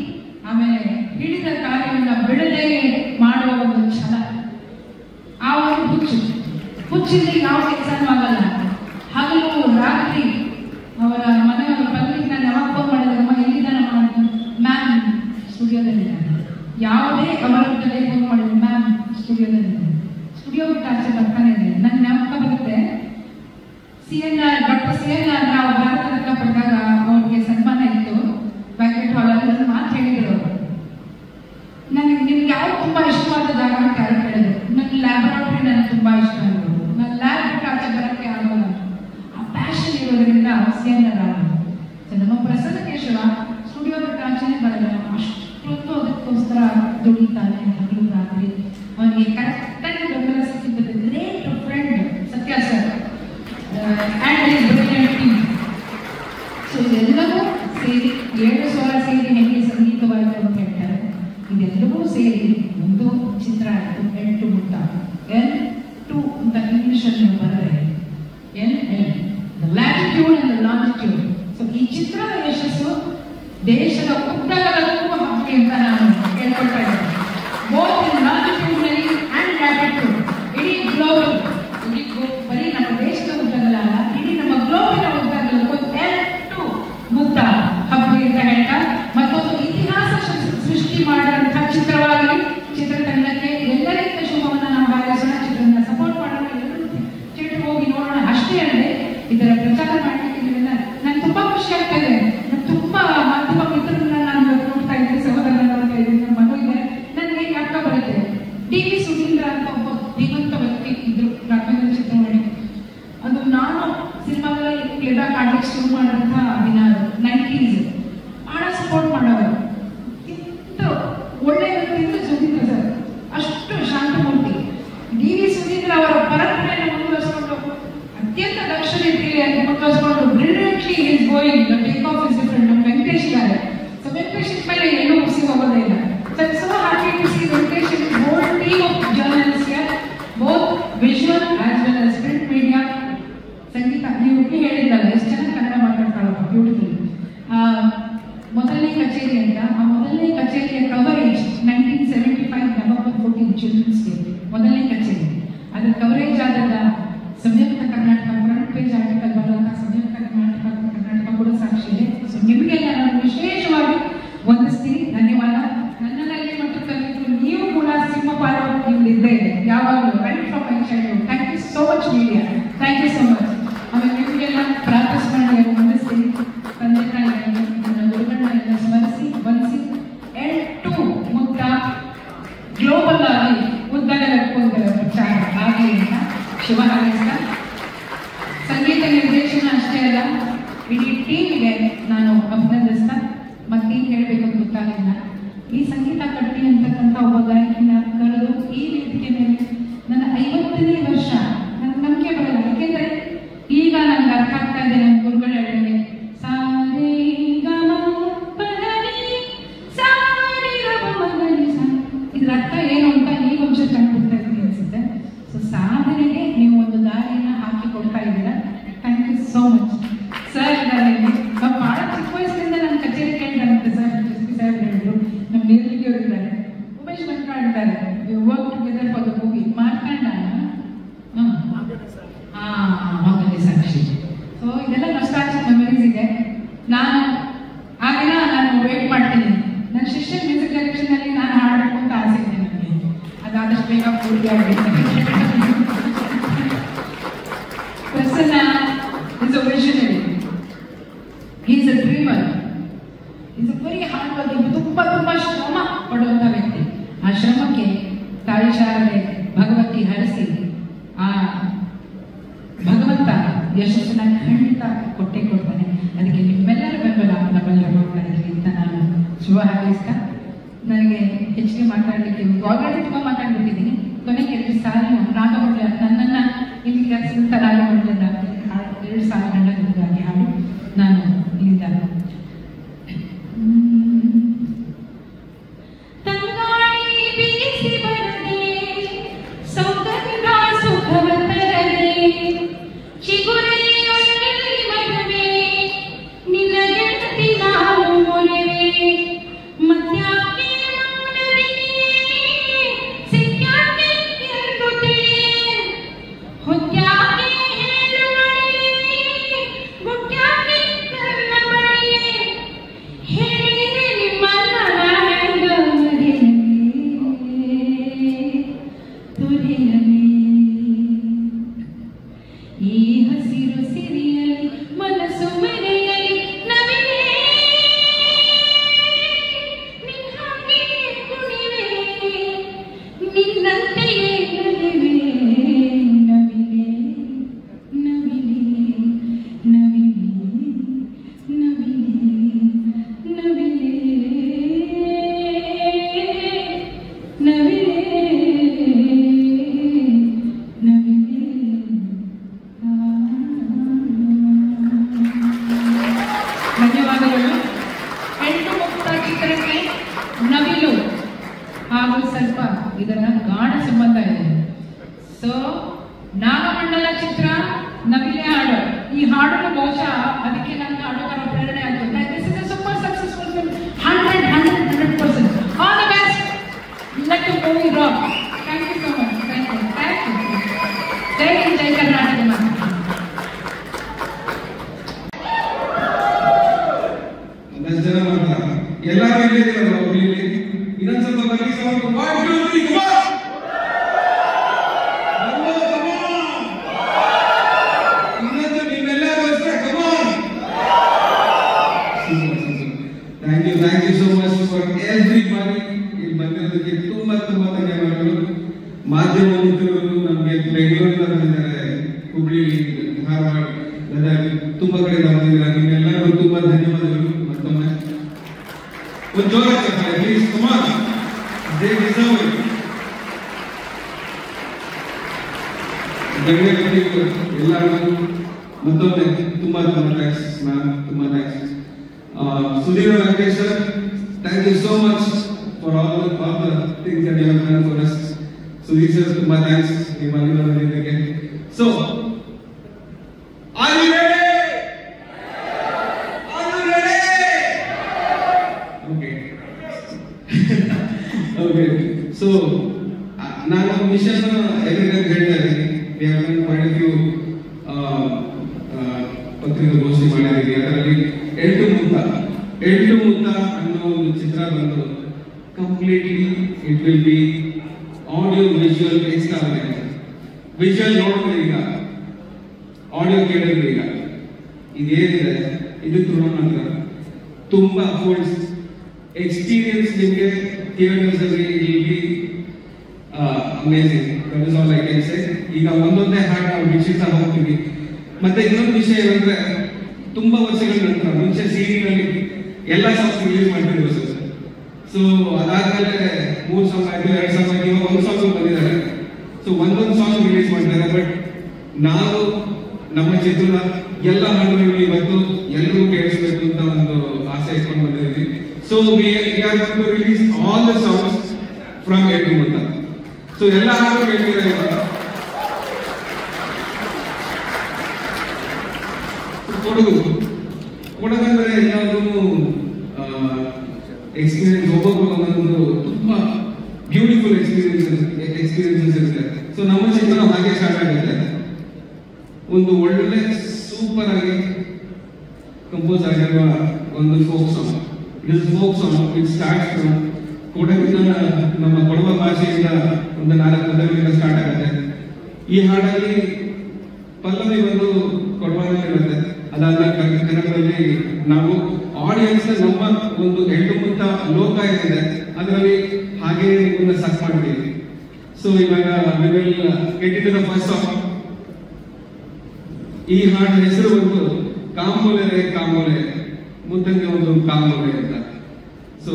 ಆಮೇಲೆ ಹಿಡಿದ ಕಾರ್ಯವನ್ನು ಬಿಡದೆ ಮಾಡುವ ಒಂದು ಛಲ, ಆ ಒಂದು ಹುಚ್ಚಿಂದ ಯಾವ ಕೆಲಸನೂ ಆಗಲ್ಲ. ಹಗಲು ರಾತ್ರಿ ಅವರ ಮನೆಯವರು ಬಂದಿದ್ದು ನಾನು ಯಾವಾಗ ಫೋನ್ ಮಾಡಿದ್ರಮ್ಮ ಎಲ್ಲಿದ್ದಾನಮ್ಮ, ಮ್ಯಾಮ್ ಸ್ಟುಡಿಯೋದಲ್ಲಿದ್ದಾರೆ. ಯಾವುದೇ ಅವರ ಜೊತೆ ಫೋನ್ ಮಾಡಿದ್ರು, ಮ್ಯಾಮ್ ಸ್ಟುಡಿಯೋದಲ್ಲಿದ್ದಾರೆ. ಸ್ಟುಡಿಯೋ ಬಿಟ್ಟು ಆಚೆ ಬರ್ತಾನೆ ಇದೆ. ನನ್ನ ಜ್ಞಾಪಕ ಬರುತ್ತೆ, ಡಾಕ್ಟರ್ CNR ರಾವ್ ಭಾರತ ರತ್ನ ಪಡೆದಾಗ ಅವ್ರಿಗೆ ಸನ್ಮಾನ ಇತ್ತು ಬ್ಯಾಂಕ್ವೆಟ್ ಹಾಲಲ್ಲಿ. ನನ್ನ ಮಾತು ಹೇಳಿದ್ರು ಅವರು, ನಿಮ್ಗೆ ಯಾವ್ದು ತುಂಬಾ ಇಷ್ಟವಾದ ಜಾಗ ಅಂತ ಯಾರು ಹೇಳಿದ್ರು. ನನ್ನ ಲ್ಯಾಬೊರೇಟರಿ ನನಗೆ ತುಂಬಾ ಇಷ್ಟ ಅಂದ್ರು. ನನ್ನ ಲ್ಯಾಬ್ ಬಿಟ್ಟು ಆಚೆ ಬರೋಕ್ಕೆ ಆಗೋಲ್ಲ. ಆ ಪ್ಯಾಷನ್ ಇರೋದ್ರಿಂದ CNR ರಾವ್. ನಮ್ಮ ಪ್ರಸನ್ನ ಕೇಶವ ಸ್ಟುಡಿಯೋ ಬಿಟ್ಟು ಆಚೆನೆ ಬರಲ್ಲ, ಅಷ್ಟೊತ್ತು ಅದಕ್ಕೋಸ್ಕರ ದುಡಿತಾನೆ ಹಗಲು ರಾತ್ರಿ. ಅವನಿಗೆ ಕರೆಕ್ಟಾಗಿ ಬೆಂಬಲ ಸಿಕ್ಕಿದ್ದು ಗ್ರೇಟ್ ಫ್ರೆಂಡ್ ಸತ್ಯ sir and his brilliant team. So ಇದೆಲ್ಲವೂ ಸೇರಿ 7 ಸ್ವರ ಸೇರಿ ಹೆಂಗೆ ಸಂಗೀತವಾಯಿತು ಅಂತ ಹೇಳ್ತಾರೆ. ಇದೆಲ್ಲವೂ ಸೇರಿ ಒಂದು ಚಿತ್ರ ಆಯಿತು, ಎಂಟು ಮುಟ್ಟ. L2 ಅಂತ ಇಂಗ್ಲಿಷಲ್ಲಿ ಬರೆದರೆ LL, the latitude and the longitude. So ಈ ಚಿತ್ರದ ಯಶಸ್ಸು ದೇಶದ ಉದ್ದಗಲಕ್ಕೂ ಹಬ್ಬಿ ಅಂತ ನಾನು ಕೇಳ್ಕೊಳ್ತಾ ಇದ್ದೇನೆ. ಬೋತ್ ಇನ್ ಲಾಂಜಿಟ್ಯೂಡ್ನಲ್ಲಿ ಆ್ಯಂಡ್ ಲ್ಯಾಟಿಟ್ಯೂಡ್. ಇಡೀ ಗ್ಲೋಬಲ್, ಬರೀ ನಮ್ಮ ದೇಶದ ಉದ್ದಗಲ ಅಲ್ಲ, ಇಡೀ ನಮ್ಮ ಗ್ಲೋಬಿನ ಉದ್ದಗಲಕ್ಕೂ L2 ಮುಕ್ತ ಹಬ್ಬಿ ಅಂತ ಹೇಳ್ತಾ, ಮತ್ತೊಂದು ಇತಿಹಾಸ ಸೃಷ್ಟಿ ಮಾಡಿದಂತಹ ಚಿತ್ರವಾಗಿ ಚಿತ್ರತಂಡಕ್ಕೆ ಎಲ್ಲರಿಗಿಂತ ಶುಭವನ್ನು ನಾವು ಹಾರೈಸೋಣ. ಚಿತ್ರವನ್ನು ಸಪೋರ್ಟ್ ಮಾಡೋಣ, ಎಲ್ಲರೂ ಥಿಯೇಟರ್ ಹೋಗಿ ನೋಡೋಣ. ಅಷ್ಟೇ ಅಲ್ಲದೆ ಇದರ ಪ್ರಚಾರ ಮಾಡಲಿಕ್ಕೆ ನೀವೆಲ್ಲ, ನಂಗೆ ತುಂಬಾ ಖುಷಿ ಆಗ್ತಾ ಇದೆ. ತುಂಬಾ ಮಾಧ್ಯಮ ಮಿತ್ರರನ್ನ ನಾನು ನೋಡ್ತಾ ಇದ್ದೆ, ಸಹೋದರನ ನೋಡ್ತಾ ಇದ್ದೆ, ನನ್ನ ಮಗು ಇದ್ದಾರೆ. ನನಗೆ ಯಾಕ ಬರುತ್ತೆ, DV ಸುಧೀಂದ್ರ ಅಂತ ಒಬ್ಬ ಧೀಮಂತ ವ್ಯಕ್ತಿ ಇದ್ರು ರಾಘವೇಂದ್ರ ಚಿತ್ರಮಣಿ. ಅದು ನಾನು ಸಿನಿಮಾದಲ್ಲಿ ಪ್ಲೇಬ್ಯಾಕ್ ಆಡ್ಲಿಕ್ಕೆ ಶುರು ಮಾಡಿದಂತಹ ದಿನ 90s. ಬಹಳ ಸಪೋರ್ಟ್ ಮಾಡೋರು. ಒಳ್ಳೆ ವ್ಯಕ್ತಿಯಿಂದ ಸುಧೀಂದ್ರ ಸರ್, ಅಷ್ಟು ಶಾಂತಮೂರ್ತಿ. DV ಸುಧೀಂದ್ರ ಅವರ ಪರಂಪರೆಯನ್ನು ಮುಂದುವರಿಸಿಕೊಂಡು ಅತ್ಯಂತ ದಕ್ಷ ರೀತಿಯಲ್ಲಿ ಮುಂದುವರಿಸಿಕೊಂಡು brilliantly is going. The take off is different. ನಮ್ಮ ವೆಂಕಟೇಶ್ ಇದ್ದಾರೆ. ಸೊ ವೆಂಕಟೇಶ್ ಮೇಲೆ ಎಲ್ಲೂ ಮುಗಿಸಿ ಹೋಗೋದೇ ಇಲ್ಲ. So it's so happy to see Venkatesh and whole team of journalist here, both visual as well as print media. Sangeetha ನೀವು ಹೇಳಿದ್ರಲ್ಲ, ಎಷ್ಟು ಚೆನ್ನಾಗಿ ಕನ್ನಡ ಮಾತಾಡ್ತಾಳಪ್ಪ, ಬ್ಯೂಟಿಫುಲ್. ಮೊದಲನೇ ಕಚೇರಿ ಅಂತ, ಆ ಮೊದಲನೇ ಕಚೇರಿಯ ಕವರೇಜ್ 1975 ನವೆಂಬರ್ 14 ಚಿಲ್ಡ್ರನ್ಸ್ ಡೇ ಮೊದಲನೇ ಕಚೇರಿ. ಅದರ ಕವರೇಜ್ ಆದಾಗ ಸಂಯುಕ್ತ ಕರ್ನಾಟಕ ಫ್ರಂಟ್ ಪೇಜ್ ಆರ್ಟಿಕಲ್ ಬರುವಂತಹ ಸಂಯುಕ್ತ ಕರ್ನಾಟಕ ಕೂಡ ಸಾಕ್ಷಿ ಇದೆ. ಸೊ ನಿಮಗೆಲ್ಲ ನಾನು ವಿಶೇಷವಾಗಿ ವಂದಿಸ್ತೀನಿ, ಧನ್ಯವಾದ. ನನ್ನಲ್ಲಿ ಮತ್ತು ಕಲಿತು ನೀವು ಕೂಡ ಸಿಂಹಪಾಲು ನಿಮ್ಮಿದ್ದೇ ಇದೆ ಯಾವಾಗಲೂ, right from my childhood. Thank you so much media, thank you so much. ಆಮೇಲೆ ನಿಮಗೆಲ್ಲ ಪ್ರಾರ್ಥಿಸ್ಕೊಂಡು ವಂದಿಸ್ತೀನಿ. ತಂದೆ ತಾಯಿಗಳನ್ನು, ನನ್ನ ಗುರುಗಳನ್ನೆಲ್ಲ ಸ್ಮರಿಸಿ ವಂದಿಸಿ L2 ಮುಕ್ತ ಗ್ಲೋಬಲ್ ಆಗಿ ಉದ್ದಗಲಕ್ಕೂ ಪ್ರಚಾರ ಆಗಲಿ ಅಂತ ಶುಭ ಹಾರೈಸ್ತಾ, ಸಂಗೀತ ನಿರ್ದೇಶನ ಅಷ್ಟೇ ಅಲ್ಲ, ಇಡೀ ಟೀಮ್ಗೆ ನಾನು ಅಭಿನಂದಿಸ್ತಾ ಮತ್ತೇನು ಹೇಳಬೇಕಂತ ಗೊತ್ತಾಗಲಿಲ್ಲ. ಈ ಸಂಗೀತ ಕಟ್ಟಿ ಅಂತಕ್ಕಂಥ ಒಬ್ಬ ಗಾಯಕಿನ ಕರೆದು ಈ ವೇದಿಕೆ ಮೇಲೆ ನನ್ನ 50ನೇ ವರ್ಷ, ನನ್ನ ನಂಬಿಕೆ ಬರಲ್ಲ. ಯಾಕೆಂದ್ರೆ ಈಗ ನನಗೆ ಅರ್ಥ ಆಗ್ತಾ ಇದೆ. ನನ್ನ ಗುರುಗಳು ಹೇಳಿದ್ರೆ ಇದ್ರ ಅರ್ಥ ಏನು ಅಂತ ಈಗ ಒಂಚೂರು ಕಂಡುಬಿಡ್ತಾ ಇದ್ದೀನಿ ಅನ್ಸುತ್ತೆ. ಸೊ ಸಾಧನೆಗೆ ನೀವು ಒಂದು ದಾರಿಯನ್ನು ಹಾಕಿ ಕೊಡ್ತಾ ಇದ್ದೀರಾ. Thank you so much. Sir ಇದ್ದಾರೆ, ನಾವು ಬಹಳ ಚಿಕ್ಕ ವಯಸ್ಸಿನಿಂದ ನನ್ನ ಕಚೇರಿ ಕೇಳಿದಾರಂತೆ ಸರ್. ಜಸ್ಪಿ ಸಾಹೇಬ್ ಹೇಳಿದ್ರು, ನಮ್ಮ ನೇರ್ಲಿಗೆ ಅವರು ಇದ್ದಾರೆ, ಉಮೇಶ್ ಬಂಟ್ರಾಳ್ ಇದ್ದಾರೆ. Work together for the movie Markanda Magane Sakshi. So ಇದೆಲ್ಲ ನೊಸ್ಟಾಲ್ಜಿಕ್ ಮೆಮರೀಸ್ ಇದೆ. ನಾನು ಆ ದಿನ ನಾನು ವೇಟ್ ಮಾಡ್ತೀನಿ. ನನ್ನ ಶಿಷ್ಯ ಮ್ಯೂಸಿಕ್ ಡೈರೆಕ್ಷನ್ ಅಲ್ಲಿ ನಾನು ಹಾಡಬೇಕು ಅಂತ ಆಸೆ ಇದೆ ನನಗೆ. ಅದಾದಷ್ಟು ಬೇಗ ಪೂರ್ತಿ ಆಗಬೇಕು. Prasanna is a visionary. He is a dreamer. He is a very hard working. ತುಂಬಾ ಶ್ರಮ ಪಡುವಂತ ವ್ಯಕ್ತಿ. ಆ ಶ್ರಮಕ್ಕೆ ತಾಯಿ ಶಾರದೆ ಭಗವತಿ ಹರಿಸಿ ಆ ಭಗವಂತ ಯಶಸ್ಸನ್ನ ಖಂಡಿತ ಕೊಟ್ಟೆ ಕೊಡ್ತಾನೆ. ಅದಕ್ಕೆ ನಿಮ್ಮೆಲ್ಲರ ಬೆಂಬಲ ನಮ್ಮೆಲ್ಲರ ಮಾಡ್ತಾ ಇದ್ರಿ ಅಂತ ನಾನು ಶುಭ ಹಾರೈಸ್ತಾ, ನನಗೆ ಹೆಚ್ಚಿಗೆ ಮಾತಾಡಲಿಕ್ಕೆ ಆಲ್ರೆಡಿ ತುಂಬ ಮಾತಾಡ್ಬಿಟ್ಟಿದ್ದೀನಿ. ಕೊನೆಗೆ 2 ಸಾಲು ರಾಗಮಂಡಲ, ನನ್ನನ್ನ ಇಲ್ಲಿ ಕೆಲಸದಂತ ರಾಗಮಂಡಲದ 2 ಸಾಲು ಗಂಡನಿಗಾಗಿ ಹಾಡು ನಾನು ಇಲ್ಲಿಂದ ತಂಗಾಳಿ ಬೀಸಿ ಬರದೆ ದೊರೆಯಲಿ ಈ ಹಸಿರು ಸಿರಿಯಲಿ ಮನಸ್ಸು ಮೆರೆಯಲಿ ನವಿಲೇ ನಿನ್ನಂತೆ ಕುಣಿವೆ ನಿನ್ನಂತೆಯೇ ನಲಿವೆ ನವಿಲೇ ನವಿಲೇ ನವಿಲೇ ನವಿಲೇ ನವಿಲೇ ಧನ್ಯವಾದಗಳು. ಹೆಣ್ಣು ಮುಕ್ತ ಚಿತ್ರಕ್ಕೆ ನವಿಲು ಹಾಗೂ ಸ್ವಲ್ಪ ಇದರ ಗಾಢ ಸಂಬಂಧ ಇದೆ. ಸೊ ನಾಗಮಂಡಲ ಚಿತ್ರ ನವಿಲೆ ಹಾಡು, ಈ ಹಾಡನ್ನು ಬಹುಶಃ ಅದಕ್ಕೆ ನನಗೆ ಹಾಡುಗಾರ ಪ್ರೇರಣೆ ಆಗ್ತದೆ. This is a super successful film. 100%. All the best. Let the movie rock. Thank you so much. Thank you. ಜೈ ಹಿಂದ್, ಜೈ ಕರ್ನಾಟಕ. ಎಲ್ಲರೂ ಇನ್ನೊಂದು ಸ್ವಲ್ಪ ಬರಲಿ. ಇನ್ನೊಂದು ನಿಮ್ಮೆಲ್ಲರೂ ಅಷ್ಟೇ. Thank you so much for everybody. ಇಲ್ಲಿ ಬಂದಿರೋದಕ್ಕೆ ತುಂಬಾ ಧನ್ಯವಾದಗಳು. ಮಾಧ್ಯಮ ಮಿತ್ರರು ನಮಗೆ ಬೆಂಗಳೂರಿನ ಬಂದಿದ್ದಾರೆ, ಹುಬ್ಳಿ, ಧಾರವಾಡ, ಗದಗ, ತುಂಬಾ ಕಡೆ ಬಂದಿದ್ದಾರೆ. ನಿಮ್ಮೆಲ್ಲರಿಗೂ ತುಂಬಾ ಧನ್ಯವಾದಗಳು. ಮತ್ತೊಮ್ಮೆ ಒಂದು ಜೋರಾಗಿ please. Kumar they deserve it. Bengaluru ಎಲ್ಲರಿಗೂ ಮತ್ತೊಮ್ಮೆ ತುಂಬಾ ಥ್ಯಾಂಕ್ಸ್ ಮ್ಯಾಮ್, ತುಂಬಾ thanks. Sudheer Venkatesh sir, thank you so much for all the things that you have done for us. Sudheer sir, ತುಂಬಾ ಥ್ಯಾಂಕ್ಸ್ ನಿಮ್ಮ ಅಭಿನಂದನೆಗೆ. So are you ready? Okay. So, ನಾನು ಮಿಷನ್ ಎವಿಡೆನ್ಸ್ ಹೇಳ್ತಾ ಇದ್ದೀನಿ. We have done quite a few ಪತ್ರಿಕಾಗೋಷ್ಠಿ ಮಾಡಿದ್ದೀವಿ. ಅದರಲ್ಲಿ ಎಂಟು ಮುತ್ತ ಅನ್ನೋ ಒಂದು ಚಿತ್ರ ಬಂದು completely it will B audio visual extraordinary. Visual ನೋಡಿದ್ರೆ ಈಗ, ಆಡಿಯೋ ಕೇಳಿದ್ರೆ ಈಗ, ಇದೇನಿದೆ ಇದು ತುಳುನಾಡ ತುಂಬಾ ಫೋಲ್ಡ್ಸ್ ಎಕ್ಸ್ಪೀರಿಯನ್ಸ್ ನಿಮಗೆ ಥಿಯೇಟರ್ಸ್ ಅಲ್ಲಿ ಇಲ್ಲಿ amazing. That is all I can say. ಈಗ ಒಂದೊಂದೇ ಹಾಡು ನಾವು ವೀಕ್ಷಿಸ್ತಾ ಹೋಗ್ತೀವಿ. ಮತ್ತೆ ಇನ್ನೊಂದು ವಿಷಯ ಏನಂದ್ರೆ, ತುಂಬಾ ವರ್ಷಗಳ ನಂತರ ಮುಂಚೆ ಸಿಡಿನಲ್ಲಿ ಎಲ್ಲ ಸಾಂಗ್ಸ್ ರಿಲೀಸ್ ಮಾಡ್ತಿದ್ರು ಸರ್. ಸೊ ಅದಾದ್ಮೇಲೆ 3 ಸಾಂಗ್ ಆಯ್ತು, 2 ಸಾಂಗ್ ಆಯ್ತು, ಇವಾಗ 1 ಸಾಂಗ್ ಬಂದಿದ್ದಾರೆ. ಸೊ ಒಂದೊಂದು ಸಾಂಗ್ ರಿಲೀಸ್ ಮಾಡ್ತಾರೆ. ಬಟ್ ನಾವು ನಮ್ಮ ಚಿತ್ರದ ಎಲ್ಲ ಹಾಡುಗಳು ಇವತ್ತು ಎಲ್ಲರೂ ಕೇಳಿಸ್ಬೇಕು ಅಂತ ಒಂದು ಆಸೆ ಇಟ್ಕೊಂಡು ಬಂದಿದ್ದೀವಿ. So we are going to release all the songs from Endu Mutta. So ಎಲ್ಲ ಹಾಡು ಕೇಳ್ತೀರಾ ಇವಾಗ? ಕೊಡಗಂದ್ರೆ ಎಲ್ಲಾದ್ರೂ ಎಕ್ಸ್ಪೀರಿಯನ್ಸ್, ಒಬ್ಬೊಬ್ಬರು ಒಂದೊಂದು ತುಂಬಾ ಬ್ಯೂಟಿಫುಲ್ ಎಕ್ಸ್ಪೀರಿಯನ್ಸಸ್ ಇರುತ್ತೆ. ಸೊ ನಮ್ಮ ಚಿತ್ರ ಹಾಗೆ ಸ್ಟಾರ್ಟ್ ಆಗುತ್ತೆ. ಒಂದು ಒಳ್ಳೆ ಸೂಪರ್ ಆಗಿ ಕಂಪೋಸ್ ಆಗಿರುವ ಒಂದು folk song. It is folk song. It starts from ಕೊಡಗಿನ ನಮ್ಮ ಕೊಡವ ಭಾಷೆಯಿಂದ ಒಂದು 4 ಪದಗಳಿಂದ ಸ್ಟಾರ್ಟ್ ಆಗುತ್ತೆ. ಈ ಹಾಡಲ್ಲಿ ಪಲ್ಲವಿ ಒಂದು ಕೊಡವಲ್ಲಿ ಇರುತ್ತೆ. ಅದಾದ್ಮೇಲೆ ಕನ್ನಡದಲ್ಲಿ ನಾವು ಆಡಿಯನ್ಸ್ ನಮ್ಮ ಒಂದು ಎಂಟು ಮುತ್ತ ಲೋಕ ಏನಿದೆ ಅದರಲ್ಲಿ ಹಾಗೆ ಒಂದು ಸಕ್ ಮಾಡ್ತೀವಿ. ಸೊ ಇವಾಗ we will get into the first song. ಈ ಹಾಡಿನ ಹೆಸರು ಒಂದು ಕಾಂಬೋಲೆ ಕಾಂಬೋಲೆ, ಮುದ್ದಂಗೆ ಒಂದು ಕಾಂಬೋಲೆ ಅಂತ. ಸೊ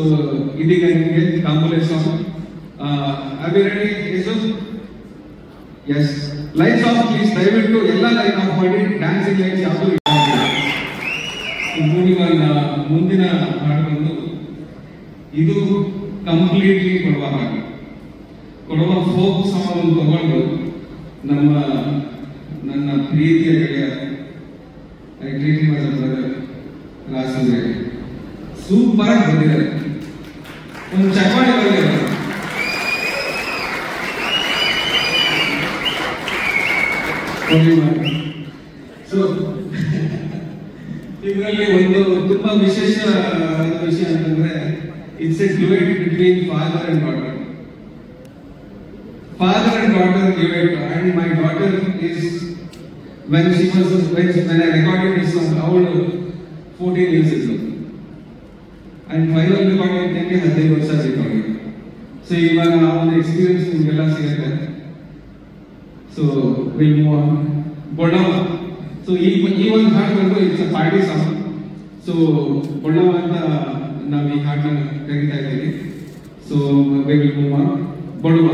ಇದೀಗ ನಿಮಗೆ ಕಾಂಬೋಲೆ song. Are you ready? Yes. Lights off please. ದಯವಿಟ್ಟು ಎಲ್ಲ ಲೈಟ್ ಆಫ್ ಮಾಡಿ. ಡ್ಯಾನ್ಸಿಂಗ್ ಲೈಟ್ಸ್ ಯಾವುದು ಮುಂದಿನ ಹಾಡು ಬಂದು ಇದು ಕಂಪ್ಲೀಟ್ಲಿ ಕೊಡವ ಹಾಡು. ಕೊಡವ ಫೋಕ್ ಸಾಂಗ್ ತಗೊಂಡು ನನ್ನ ಪ್ರೀತಿಯ ಗೆಳೆಯ ರಾಜೇಂದ್ರ ಸೂಪರ್ ಆಗಿ ಬಂದಿದ್ದಾರೆ. ಒಂದು ಚಪ್ಪಾಳೆ ಬಂದಿದ್ದಾರೆ. ಸೊ ಇದರಲ್ಲಿ ಒಂದು ತುಂಬಾ ವಿಶೇಷ ವಿಷಯ ಅಂತಂದ್ರೆ, it's A duet between father and daughter. father and daughter gave it, and my daughter is when I recorded this song, ಅವಳು 14 years ago, and final recording take 15 ವರ್ಷ recording. So ಇವಾಗ ಆ ಒಂದು ಎಕ್ಸ್ಪೀರಿಯನ್ಸ್ ನಿಮಗೆಲ್ಲ ಸಿಗುತ್ತೆ. So we'll move on. ಬೊಳ್ಳವ. So ಈ ಒಂದು ಹಾಡು ಬಂದು it's a party song. So ಬೊಳ್ಳವ ಅಂತ ನಾವು ಈ ಹಾಡನ್ನ ಕರೀತಾ ಇದ್ದೀವಿ. So we will move on. ಬೊಳ್ಳವ.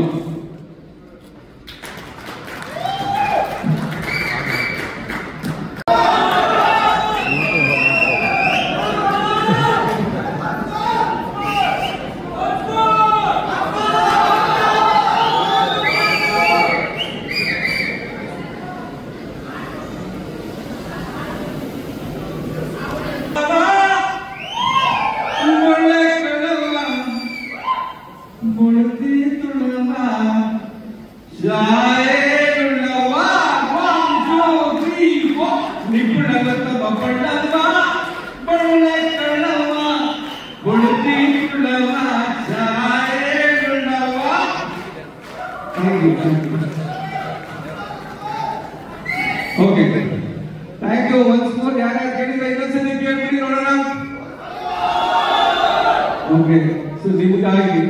Okay, thank you once more. ಯಾರು ಕೇಳಿದ್ರೆ ಇನ್ನೊಂದ್ಸತಿ ಕೇಳ್ಬಿಡಿ ನೋಡೋಣ. ಓಕೆ, ಸೊ ನಿಮಗಾಗಿ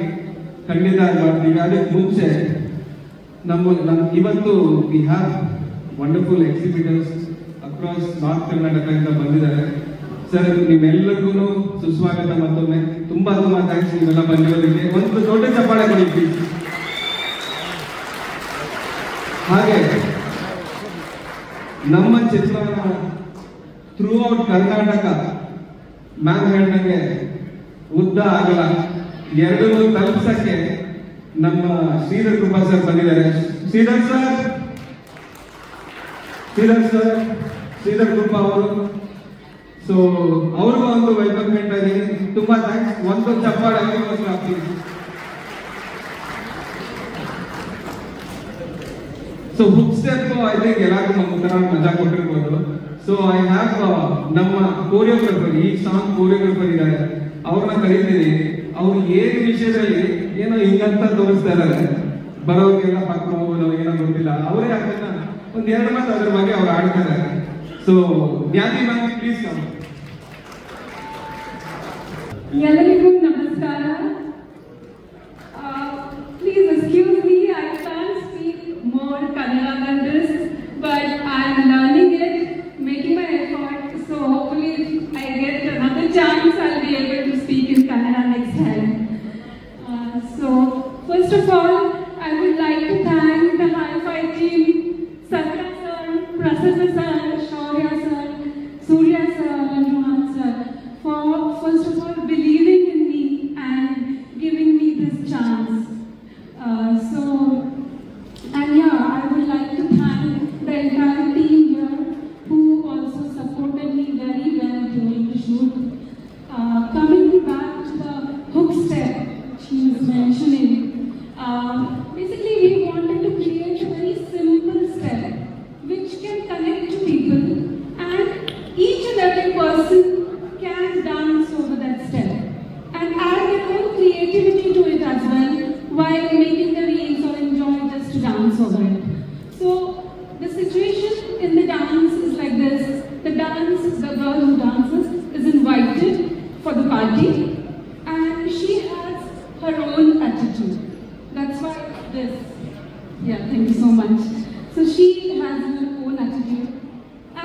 ಖಂಡಿತ ಮಾಡ್ತೀವಿ. ಅದಕ್ಕೆ ಮುಂಚೆ ಇವತ್ತು we have wonderful exhibitors across north ಕರ್ನಾಟಕದಿಂದ ಬಂದಿದ್ದಾರೆ. ಸರ್ ನಿಮ್ಮೆಲ್ಲರಿಗೂ ಸುಸ್ವಾಗತ ಮತ್ತೊಮ್ಮೆ. ತುಂಬಾ ಥ್ಯಾಂಕ್ಸ್ ನೀವೆಲ್ಲ ಬಂದಿರೋದಕ್ಕೆ. ಒಂದು ದೊಡ್ಡ ಚಪ್ಪಾಳೆ ಕೊಡಿ ಪ್ಲೀಸ್. ಹಾಗೆ ನಮ್ಮ ಚಿತ್ರನ ಥ್ರೂ ಔಟ್ ಕರ್ನಾಟಕ ಮ್ಯಾಮ್ ಹೇಳ್ದಂಗೆ ಉದ್ದ ಆಗಲ್ಲ ಎರಡನ್ನೂ ತಲುಪಿಸಕ್ಕೆ ನಮ್ಮ ಶ್ರೀಧರ್ ಕೃಪಾ ಸರ್ ಬಂದಿದ್ದಾರೆ. ಶ್ರೀಧರ್ ಕೃಪಾ ಅವರು. ಸೊ ಅವ್ರಿಗೂ ಒಂದು ವೆಲ್ಕಮ್ ಹೇಳ್ತಾ ಇದ್ದೀನಿ. ತುಂಬಾ ಥ್ಯಾಂಕ್ಸ್. ಒಂದು ಚಪ್ಪಾಳೆ please. So hook step I think ಎಲ್ಲರಿಗೂ ಒಂಥರ ಮಜಾ ಕೊಟ್ಟಿರ್ಬೋದು. ಸೊ ಐ ಹ್ಯಾವ್ ನಮ್ಮ ಕೋರಿಯೋಗ್ರಫರ್, ಈ ಸಾಂಗ್ ಕೋರಿಯೋಗ್ರಫರ್ ಇದ್ದಾರೆ, ಅವ್ರನ್ನ ಕರೀತೀನಿ. ಅವ್ರು ಏನು ವಿಷಯದಲ್ಲಿ ಏನೋ ಹಿಂಗಂತ ತೋರಿಸ್ತಾ ಇದ್ದಾರೆ, ಬರೋರಿಗೆಲ್ಲ ಪಾಕ್ರು ಏನೋ ಗೊತ್ತಿಲ್ಲ, ಅವರೇ ಅದನ್ನ ಒಂದ್ 2 ಮಾತು ಅದ್ರ ಬಗ್ಗೆ ಅವ್ರು ಆಡ್ತಾರೆ. ಸೊ ಜ್ಞಾತಿ ಮ್ಯಾಮ್ ಪ್ಲೀಸ್ ಕಮ್. ಎಲ್ಲರಿಗೂ ನಮಸ್ಕಾರ. Please excuse me, I can't speak more Kannada than this, but I'm learning it, making my effort. So hopefully if I get another chance, I'll be able to speak in Kannada next time. So first of all, I would like to thank the Hi-Fi team, Satya sir, Prasanna sir, Shaurya sir, Surya sir, and Rohan sir, for first of all believing in me and giving me this chance. And yeah, I would like to thank the entire team here who also supported me very well during the shoot. Coming back to the hook step she was mentioning, basically we wanted to create a very simple step which can connect to people, and each and every person can dance over that step and add their own creativity to it as well while making the reels or enjoy just to dance over it. So the situation in the dance is like this. The girl who dances is invited for the party and she has her own attitude. That's why this. Yeah, thank you so much. So she has her own attitude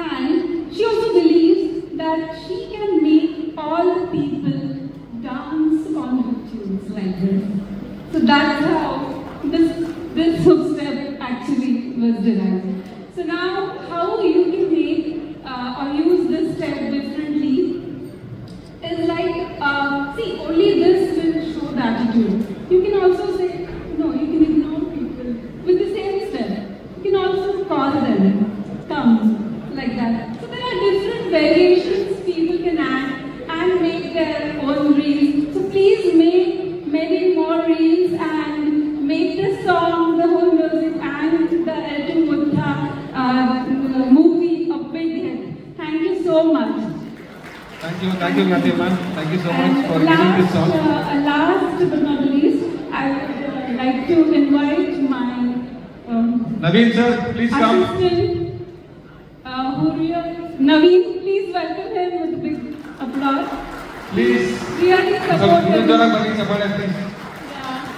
and she also believes that she can make all the people dance on her tunes like this. So that's how this hook step actually was derived. So now how you can make or use this step differently is like, see, only this will show the attitude. You can also say, no, you can ignore people with the same step. You can also call them, come, like that. So there are different variations people can add and make their own reels. So please make many more reels and make the song, the whole music and the L2 Mutta movie a big hit. Thank you so much. Thank you, Gnati ma'am. Thank you so much for giving this song. Last but not least, I would like to invite my Naveen sir, please come. Naveen, please welcome him with a big applause. Please. Really supported.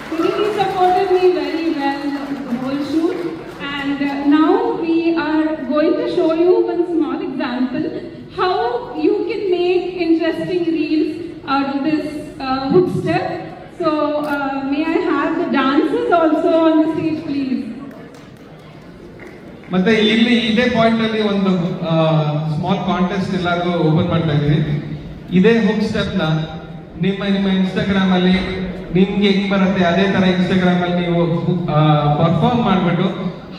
He really supported me very well the whole shoot. And now we are going to show you one small example how you can make interesting reels out of this hook step. So may I have the dancers also on the stage, please. ಮತ್ತೆ ಇಲ್ಲಿ ಇದೇ point ಅಲ್ಲಿ ಒಂದು small contest ಎಲ್ಲಾದ್ರೂ open ಮಾಡ್ತಾ ಇದೀವಿ. ಇದೇ hook step ನ ನಿಮ್ಮ ಇನ್ಸ್ಟಾಗ್ರಾಮ್ ಅಲ್ಲಿ ನಿಮ್ಗೆ ಹೆಂಗ್ ಬರುತ್ತೆ ಅದೇ ತರ ಇನ್ಸ್ಟಾಗ್ರಾಮ್ ಅಲ್ಲಿ ನೀವು ಪರ್ಫಾರ್ಮ್ ಮಾಡ್ಬಿಟ್ಟು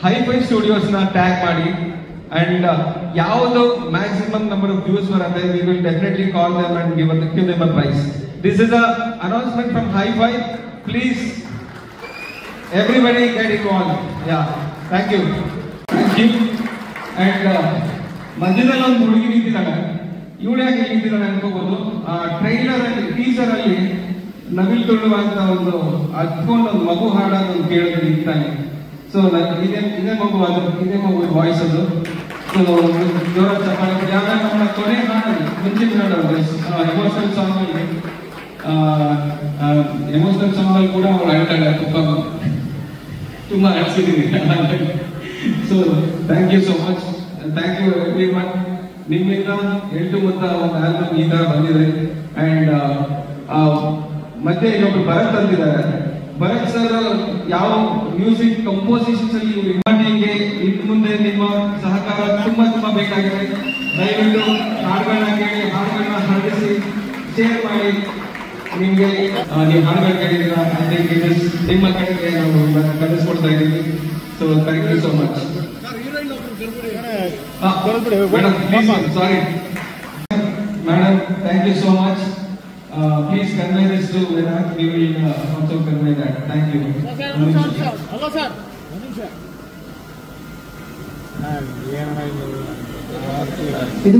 ಹೈಫೈ ಸ್ಟುಡಿಯೋಸ್ ನ ಟ್ಯಾಗ್ ಮಾಡಿ ಅಂಡ್ ಯಾವುದು ಮ್ಯಾಕ್ಸಿಮಮ್ ನಂಬರ್ ಆಫ್ ವ್ಯೂಸ್ ಬರುತ್ತೆ we will definitely call them and give them a prize. This is a announcement from HiFi. Please everybody get involve. Yeah, thank you. And ಮಧ್ಯದಲ್ಲಿ ಒಂದು ಹುಡುಗಿ ನಿಂತಿದ್ದಾಳೆ. ಇವಳು ಯಾಕೆ ನಿಂತಿದ್ದಾಳೆ ಅನ್ಕೋಬಹುದು. ಟ್ರೈಲರ್ ಅಲ್ಲಿ ಟೀಸರ್ ಅಲ್ಲಿ ನವಿಲ್ ತುಳುವಂತ ಒಂದು ಹತ್ಕೊಂಡು ಒಂದು ಮಗು ಹಾಡೋದು ಕೇಳಿದ್ರೆ ನಿಂತಾನೆ. ಸೊ ಇದೇ ಮಗು ವಾಯ್ಸ್ ಅದು. ಸೊ ಜೋರ ಚಪ್ಪಾಳೆ. ಯಾವಾಗ ನಮ್ಮ ಕೊನೆ ಹಾಡಲ್ಲಿ ಮುಂಚಿನ ಹಾಡೋದು ಎಮೋಷನಲ್ ಸಾಂಗ್ ಅಲ್ಲಿ ಕೂಡ ಅವಳು ಹೇಳ್ತಾಳೆ. ತುಂಬಾ ಅನಿಸಿದ್ದೀನಿ. So thank you so much. Thank you everyone. ನಿಮ್ಮಿಂದ ಎಂಟು ಮೊತ್ತ ಒಂದು ಆಲ್ಬಮ್ ಈ ತರ ಬಂದಿದೆ. ಅಂಡ್ ಮತ್ತೆ ಇನ್ನೊಬ್ರು ಭರತ್ ಅಂತಿದ್ದಾರೆ. ಭರತ್ ಸರ್ ಯಾವ ಮ್ಯೂಸಿಕ್ ಕಂಪೋಸಿಷನ್ಸ್ ಅಲ್ಲಿ ನಿಮಗೆ ಇನ್ನು ಮುಂದೆ ನಿಮ್ಮ ಸಹಕಾರ ತುಂಬಾ ಬೇಕಾಗಿದೆ. ದಯವಿಟ್ಟು ಹಾಡುಗಳನ್ನ ಕೇಳಿ, ಹಾಡುಗಳನ್ನ ಹರಡಿಸಿ, ಶೇರ್ ಮಾಡಿ. ನಿಮ್ಗೆ ನೀವು ಹಾಡುಗಳು ಕೇಳಿದ್ರ ನಿಮ್ಮ ಕಡೆಗೆ ನಾವು ಕಲಿಸ್ಕೊಡ್ತಾ ಇದ್ದೀವಿ. So thank you so much. Madam sorry madam, thank you so much. Please convey this to Vedant. We will also convey that. Thank you. Hello sir. ಇದು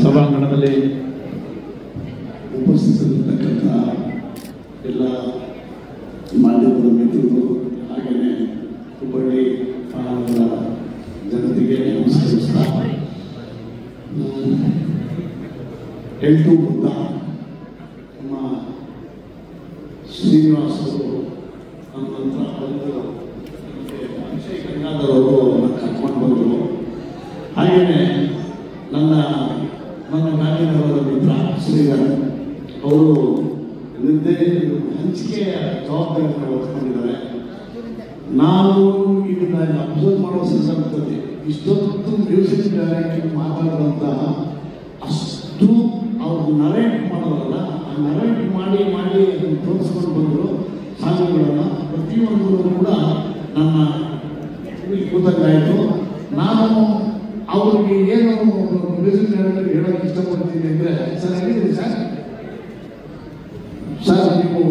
ಸಭಾಂಗಣದಲ್ಲಿ ಉಪಸ್ಥಿತರಿರ್ತಕ್ಕಂಥ ಎಲ್ಲ ಮಾಧ್ಯಮದ ಮಿತ್ರರು ಹಾಗೆಯೇ ಹುಬ್ಬಳ್ಳಿ ಮಹಾನಗರ ಜನತೆಗೆ ನಮಸ್ಕರಿಸ್ತಾ, ಎಂಟು ಮುದ್ದ ನಮ್ಮ ಶ್ರೀನಿವಾಸರು ನಮ್ಮ ಹತ್ರ ಬಂದು ಅಕ್ಷಯ್ ಗಂಗಾಧರವರು ಅವರನ್ನು ಕರ್ಕೊಂಡು ಬಂದರು. ಹಾಗೆಯೇ ನನ್ನ ಗಾಂಧಿನಗರದ ಮಿತ್ರ ಶ್ರೀಧರ್ ಅವರು ಹಂಚಿಕೆಯ ಜವಾಬ್ದಾರಿಯನ್ನು ಹೊತ್ಕೊಂಡಿದ್ದಾರೆ. ನಾನು ಇದನ್ನ ಅಬ್ಸರ್ವ್ ಮಾಡೋ ಸಂದರ್ಭದಲ್ಲಿ ಇಷ್ಟೊತ್ತು ಮ್ಯೂಸಿಕ್ ಡೈರೆಕ್ಟರ್ ಮಾತಾಡುವಂತಹ ಅಷ್ಟು ಅವ್ರು ನರೇಟ್ ಮಾಡೋರಲ್ಲ, ಆ ನರೇಟ್ ಮಾಡಿ ಅದನ್ನು ತೋರಿಸ್ಕೊಂಡು ಬಂದರು. ಸಾಂಗ್ಗಳನ್ನು ಪ್ರತಿಯೊಂದು ಕೂಡ ನನ್ನ ಕೂತಂಗಾಯಿತು. ನಾನು ಅವ್ರಿಗೆ ಏನು ಮ್ಯೂಸಿಕ್ ಡೈರೆಕ್ಟರ್ ಹೇಳೋಕೆ ಇಷ್ಟಪಡ್ತೀನಿ ಅಂದರೆ, ಸರ್ ಹೇಳಿದ್ರಿ ಸರ್ ನೀವು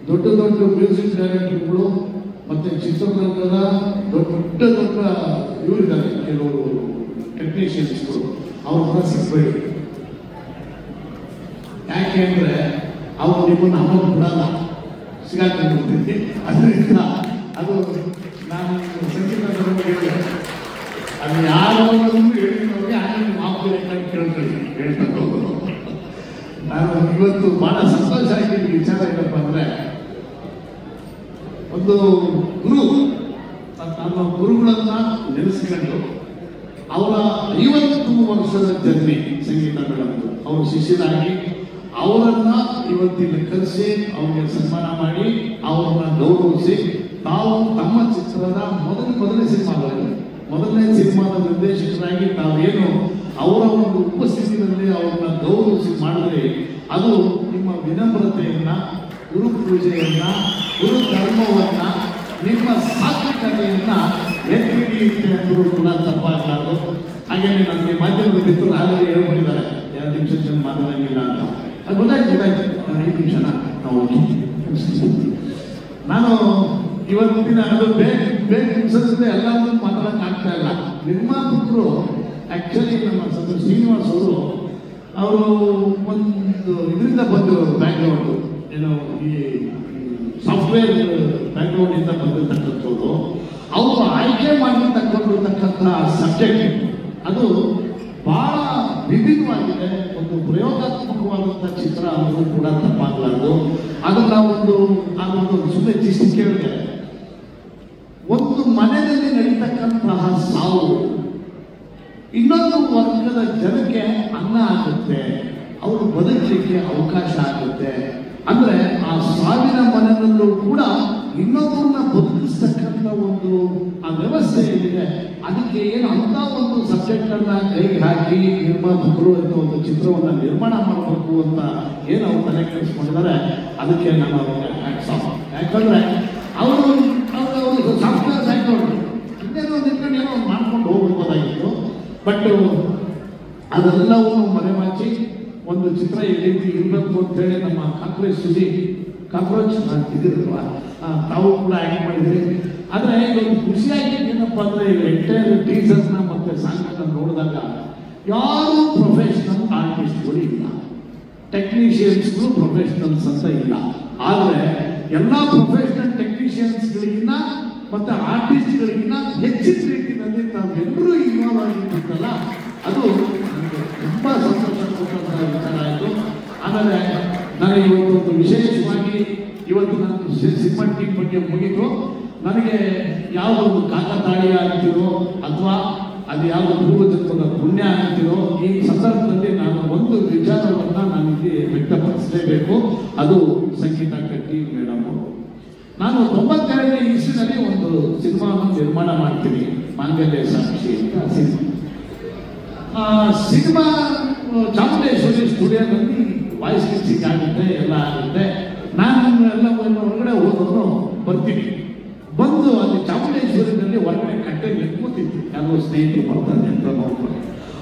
ದೊಡ್ಡ ಮ್ಯೂಸಿಕ್ ಡೈರೆಕ್ಟರ್ಗಳು ಮತ್ತು ಚಿತ್ರರಂಗದ ದೊಡ್ಡ ಇವರಿದ್ದಾರೆ, ಕೆಲವರು ಟೆಕ್ನಿಷಿಯನ್ಸ್ಗಳು, ಅವ್ರ ಹತ್ರ ಸಿಗ್ಬೇಡಿ. ಯಾಕೆ ಅಂದರೆ ಅವ್ರು ನಿಮ್ಮನ್ನು ಹಬ್ಬ ಬಿಡಲ್ಲ, ಸಿಗಾಕೊಂಡ್ಬಿಡ್ತೀನಿ. ಅದರಿಂದ ಅದು ನಾನು ಸಂಗೀತ ಹೇಳಿದೆ, ಅದು ಯಾರನ್ನು ಹೇಳಿದವ್ರಿಗೆ ಆಮೇಲೆ ಮಾಪುರಿ ಹೇಳ್ತಾರೆ. ನಾನು ಇವತ್ತು ಬಹಳ ಸಂತೋಷ ಆಗಿದ್ದ ವಿಚಾರ ಏನಪ್ಪ ಅಂದರೆ, ಒಂದು ನಮ್ಮ ಗುರುಗಳನ್ನ ನೆನೆಸ್ಕೊಂಡು ಅವರ 50 ವರ್ಷದ ಜರ್ನಿ ಸಂಗೀತ ಮೇಡಮ್ದು, ಅವ್ರ ಶಿಷ್ಯರಾಗಿ ಅವರನ್ನ ಇವತ್ತಿನ ಕರೆಸಿ ಅವ್ರಿಗೆ ಸನ್ಮಾನ ಮಾಡಿ ಅವರನ್ನ ಗೌರವಿಸಿ, ತಾವು ತಮ್ಮ ಚಿತ್ರದ ಮೊದಲನೇ ಸಿನಿಮಾದ ನಿರ್ದೇಶಕರಾಗಿ ತಾವೇನು ಅವರ ಒಂದು ಉಪಸ್ಥಿತಿಯಲ್ಲಿ ಅವ್ರನ್ನ ಗೌರವಿಸಿ ಮಾಡಿದ್ರೆ, ಅದು ನಿಮ್ಮ ವಿನಮ್ರತೆಯನ್ನ, ಗುರು ಪೂಜೆಯನ್ನ, ಗುರು ಧರ್ಮವನ್ನ, ನಿಮ್ಮ ಸಾತ್ವಿಕತೆಯನ್ನ ಎತ್ತಿ ಹಿಡಿಯುತ್ತೆ ಅಂದರೂ ಕೂಡ ತಪ್ಪಾಗಲಾರದು. ಹಾಗೆಯೇ ನನಗೆ ಮಾಧ್ಯಮದ ಮಿತ್ರರು ಆಗಲೇ ಹೇಳ್ಕೊಂಡಿದ್ದಾರೆ, 2 ನಿಮಿಷ ಮಾತಾಡಂಗಿಲ್ಲ ಅಂತ. ಅದು ಗೊತ್ತಾಯ್ತು. 5 ನಿಮಿಷನ ನಾವು ನಾನು ಇವತ್ತಿನ ಅದು ಬೇಗ ನಿಮಿಷದಿಂದ ಎಲ್ಲವನ್ನೂ ಮಾತಾಡೋಕ್ಕಾಗ್ತಾ ಇಲ್ಲ. ನಿರ್ಮಾಪಕರು ಆಕ್ಚುಲಿ ನಮ್ಮ ಸರ್ ಶ್ರೀನಿವಾಸ್ ಅವರು ಒಂದು ಇದರಿಂದ ಬಂದಿರೋರು ಬ್ಯಾಕ್ಗ್ರೌಂಡ್ ಏನು ಈ ಸಾಫ್ಟ್ವೇರ್ ಬ್ಯಾಕ್ಗ್ರೌಂಡ್ ಇಂದ ಬಂದಿರತಕ್ಕಂಥದ್ದು. ಅವರು ಆಯ್ಕೆ ಮಾಡಿರ್ತಕ್ಕಂಥ ಸಬ್ಜೆಕ್ಟ್ ಅದು ಬಹಳ ವಿಭಿನ್ನವಾಗಿದೆ. ಒಂದು ಪ್ರಯೋಗಾತ್ಮಕವಾದಂಥ ಚಿತ್ರ ಅನ್ನೋದು ಕೂಡ ತಪ್ಪಾಗಲಾರದು. ಅದನ್ನ ಒಂದು ಸುಮ್ಮನೆ ಚಿಸ್ತಿ ಕೇಳಿದೆ, ಒಂದು ಮನೆಯಲ್ಲಿ ನಡೀತಕ್ಕಂತಹ ಸಾವು ಇನ್ನೊಂದು ವರ್ಗದ ಜನಕ್ಕೆ ಅನ್ನ ಆಗುತ್ತೆ, ಅವರು ಬದುಕಲಿಕ್ಕೆ ಅವಕಾಶ ಆಗುತ್ತೆ. ಅಂದ್ರೆ ಆ ಸಾವಿನ ಮನೆಯಲ್ಲೂ ಕೂಡ ಇನ್ನೊಬ್ಬರನ್ನ ಬದುಕಿಸ್ತಕ್ಕಂಥ ಒಂದು ಆ ವ್ಯವಸ್ಥೆ ಏನಿದೆ, ಅದಕ್ಕೆ ಏನು ಅಂತ ಒಂದು ಸಬ್ಜೆಕ್ಟ್ ಅನ್ನ ಕೈಗೆ ಹಾಕಿ ನಿರ್ಮಾಪಕರು ಅಂತ ಒಂದು ಚಿತ್ರವನ್ನ ನಿರ್ಮಾಣ ಮಾಡಬೇಕು ಅಂತ ಏನು ಅವ್ರು ತಲೆ ಕೆಡಿಸ್ಕೊಂಡಿದ್ದಾರೆ, ಅದಕ್ಕೆ ನಾನು ಅವ್ರಿಗೆ ಹ್ಯಾಟ್ಸ್ ಆಫ್. ಯಾಕಂದ್ರೆ ಅವರು ಸಾಫ್ಟ್ವೇರ್ ಬ್ಯಾಕ್ಗ್ರೌಂಡ್ ಇನ್ನೇನೋ ನಿಂತ್ಕೊಂಡು ಏನೋ ಮಾಡ್ಕೊಂಡು ಹೋಗ್ಬೋದಾಗಿತ್ತು. ಬಟ್ ಅದೆಲ್ಲವನ್ನು ಮರೆಮಾಚಿ ಒಂದು ಚಿತ್ರ ಈ ರೀತಿ ಇರಬೇಕು ಅಂತ ಹೇಳಿ ನಮ್ಮ ಕಾಕ್ರೋಚ್ ಇದಿರಲ್ವಾ, ತಾವು ಕೂಡ ಆ್ಯಕ್ಟ್ ಮಾಡಿದ್ರಿ. ಆದರೆ ಇದೊಂದು ಖುಷಿಯಾಗಿ ಏನಪ್ಪ ಅಂದರೆ ಎಂಟೈರ್ ಟೀಸರ್ನ ಮತ್ತೆ ಸಾಂಗನ್ನು ನೋಡಿದಾಗ ಯಾರು ಪ್ರೊಫೆಷನಲ್ ಆರ್ಟಿಸ್ಟ್ಗಳು ಇಲ್ಲ, ಟೆಕ್ನಿಷಿಯನ್ಸ್ಗಳು ಪ್ರೊಫೆಷನಲ್ಸ್ ಅಂತ ಇಲ್ಲ. ಆದರೆ ಎಲ್ಲ ಪ್ರೊಫೆಷನಲ್ ಟೆಕ್ನಿಷಿಯನ್ಸ್ಗಳಿಗಿನ್ನ ಮತ್ತೆ ಆರ್ಟಿಸ್ಟ್ಗಳಿಗಿನ್ನ ಹೆಚ್ಚಿನ ರೀತಿಯಲ್ಲಿ ತಾವೆಲ್ಲರೂ ಇನ್ವಾಲ್ವ್ ಆಗಿರ್ತಲ್ಲ, ಅದು ನನಗೆ ತುಂಬ ಸಂತೋಷ ಕೊಟ್ಟಂತಹ ವಿಚಾರ ಆಯಿತು. ಆಮೇಲೆ ನನಗೆ ಇವತ್ತು ವಿಶೇಷವಾಗಿ ಇವತ್ತು ನಾನು ಸಿನಿಮಾ ಟೀಮ್ ಬಗ್ಗೆ ಮುಗಿದು ನನಗೆ ಯಾವುದೊಂದು ಕಾಕತಾಳಿ ಆಗ್ತಿರೋ ಅಥವಾ ಅದು ಯಾವ ಪೂರ್ವಜನ್ಮದ ಪುಣ್ಯ ಆಗ್ತಿರೋ ಈ ಸಂದರ್ಭದಲ್ಲಿ ನಾನು ಒಂದು ವಿಚಾರವನ್ನು ನನಗೆ ವ್ಯಕ್ತಪಡಿಸಲೇಬೇಕು. ಅದು ಸಂಗೀತ ಕಟ್ಟಿ ಮೇಡಮ್. ನಾನು 92ನೇ ಇಸ್ವಿನಲ್ಲಿ ಒಂದು ಸಿನಿಮಾವನ್ನು ನಿರ್ಮಾಣ ಮಾಡ್ತೀನಿ, ಮಾಂಗಲ್ಯ ಸಾಕ್ಷಿ ಅಂತ ಸಿನಿಮಾ ಚಾಮುಂಡೇಶ್ವರಿ ಸ್ಟುಡಿಯೋದಲ್ಲಿ ವಾಯ್ಸ್ ಮಿಕ್ಸಿಂಗ್ ಆಗುತ್ತೆ, ಎಲ್ಲ ಆಗುತ್ತೆ. ನಾನು ಎಲ್ಲ ಹೊರಗಡೆ ಹೋಗೋದು ಬರ್ತೀನಿ. ಬಂದು ಅಲ್ಲಿ ಚಾಮುಂಡೇಶ್ವರಿನಲ್ಲಿ ಹೊರಗಡೆ ಕಟ್ಟೆ ಕೂತಿತ್ತು, ಯಾರೋ ಸ್ನೇಹಿತರು ಬರ್ತಾರೆ ಅಂತ ನೋಡ್ಕೊಂಡು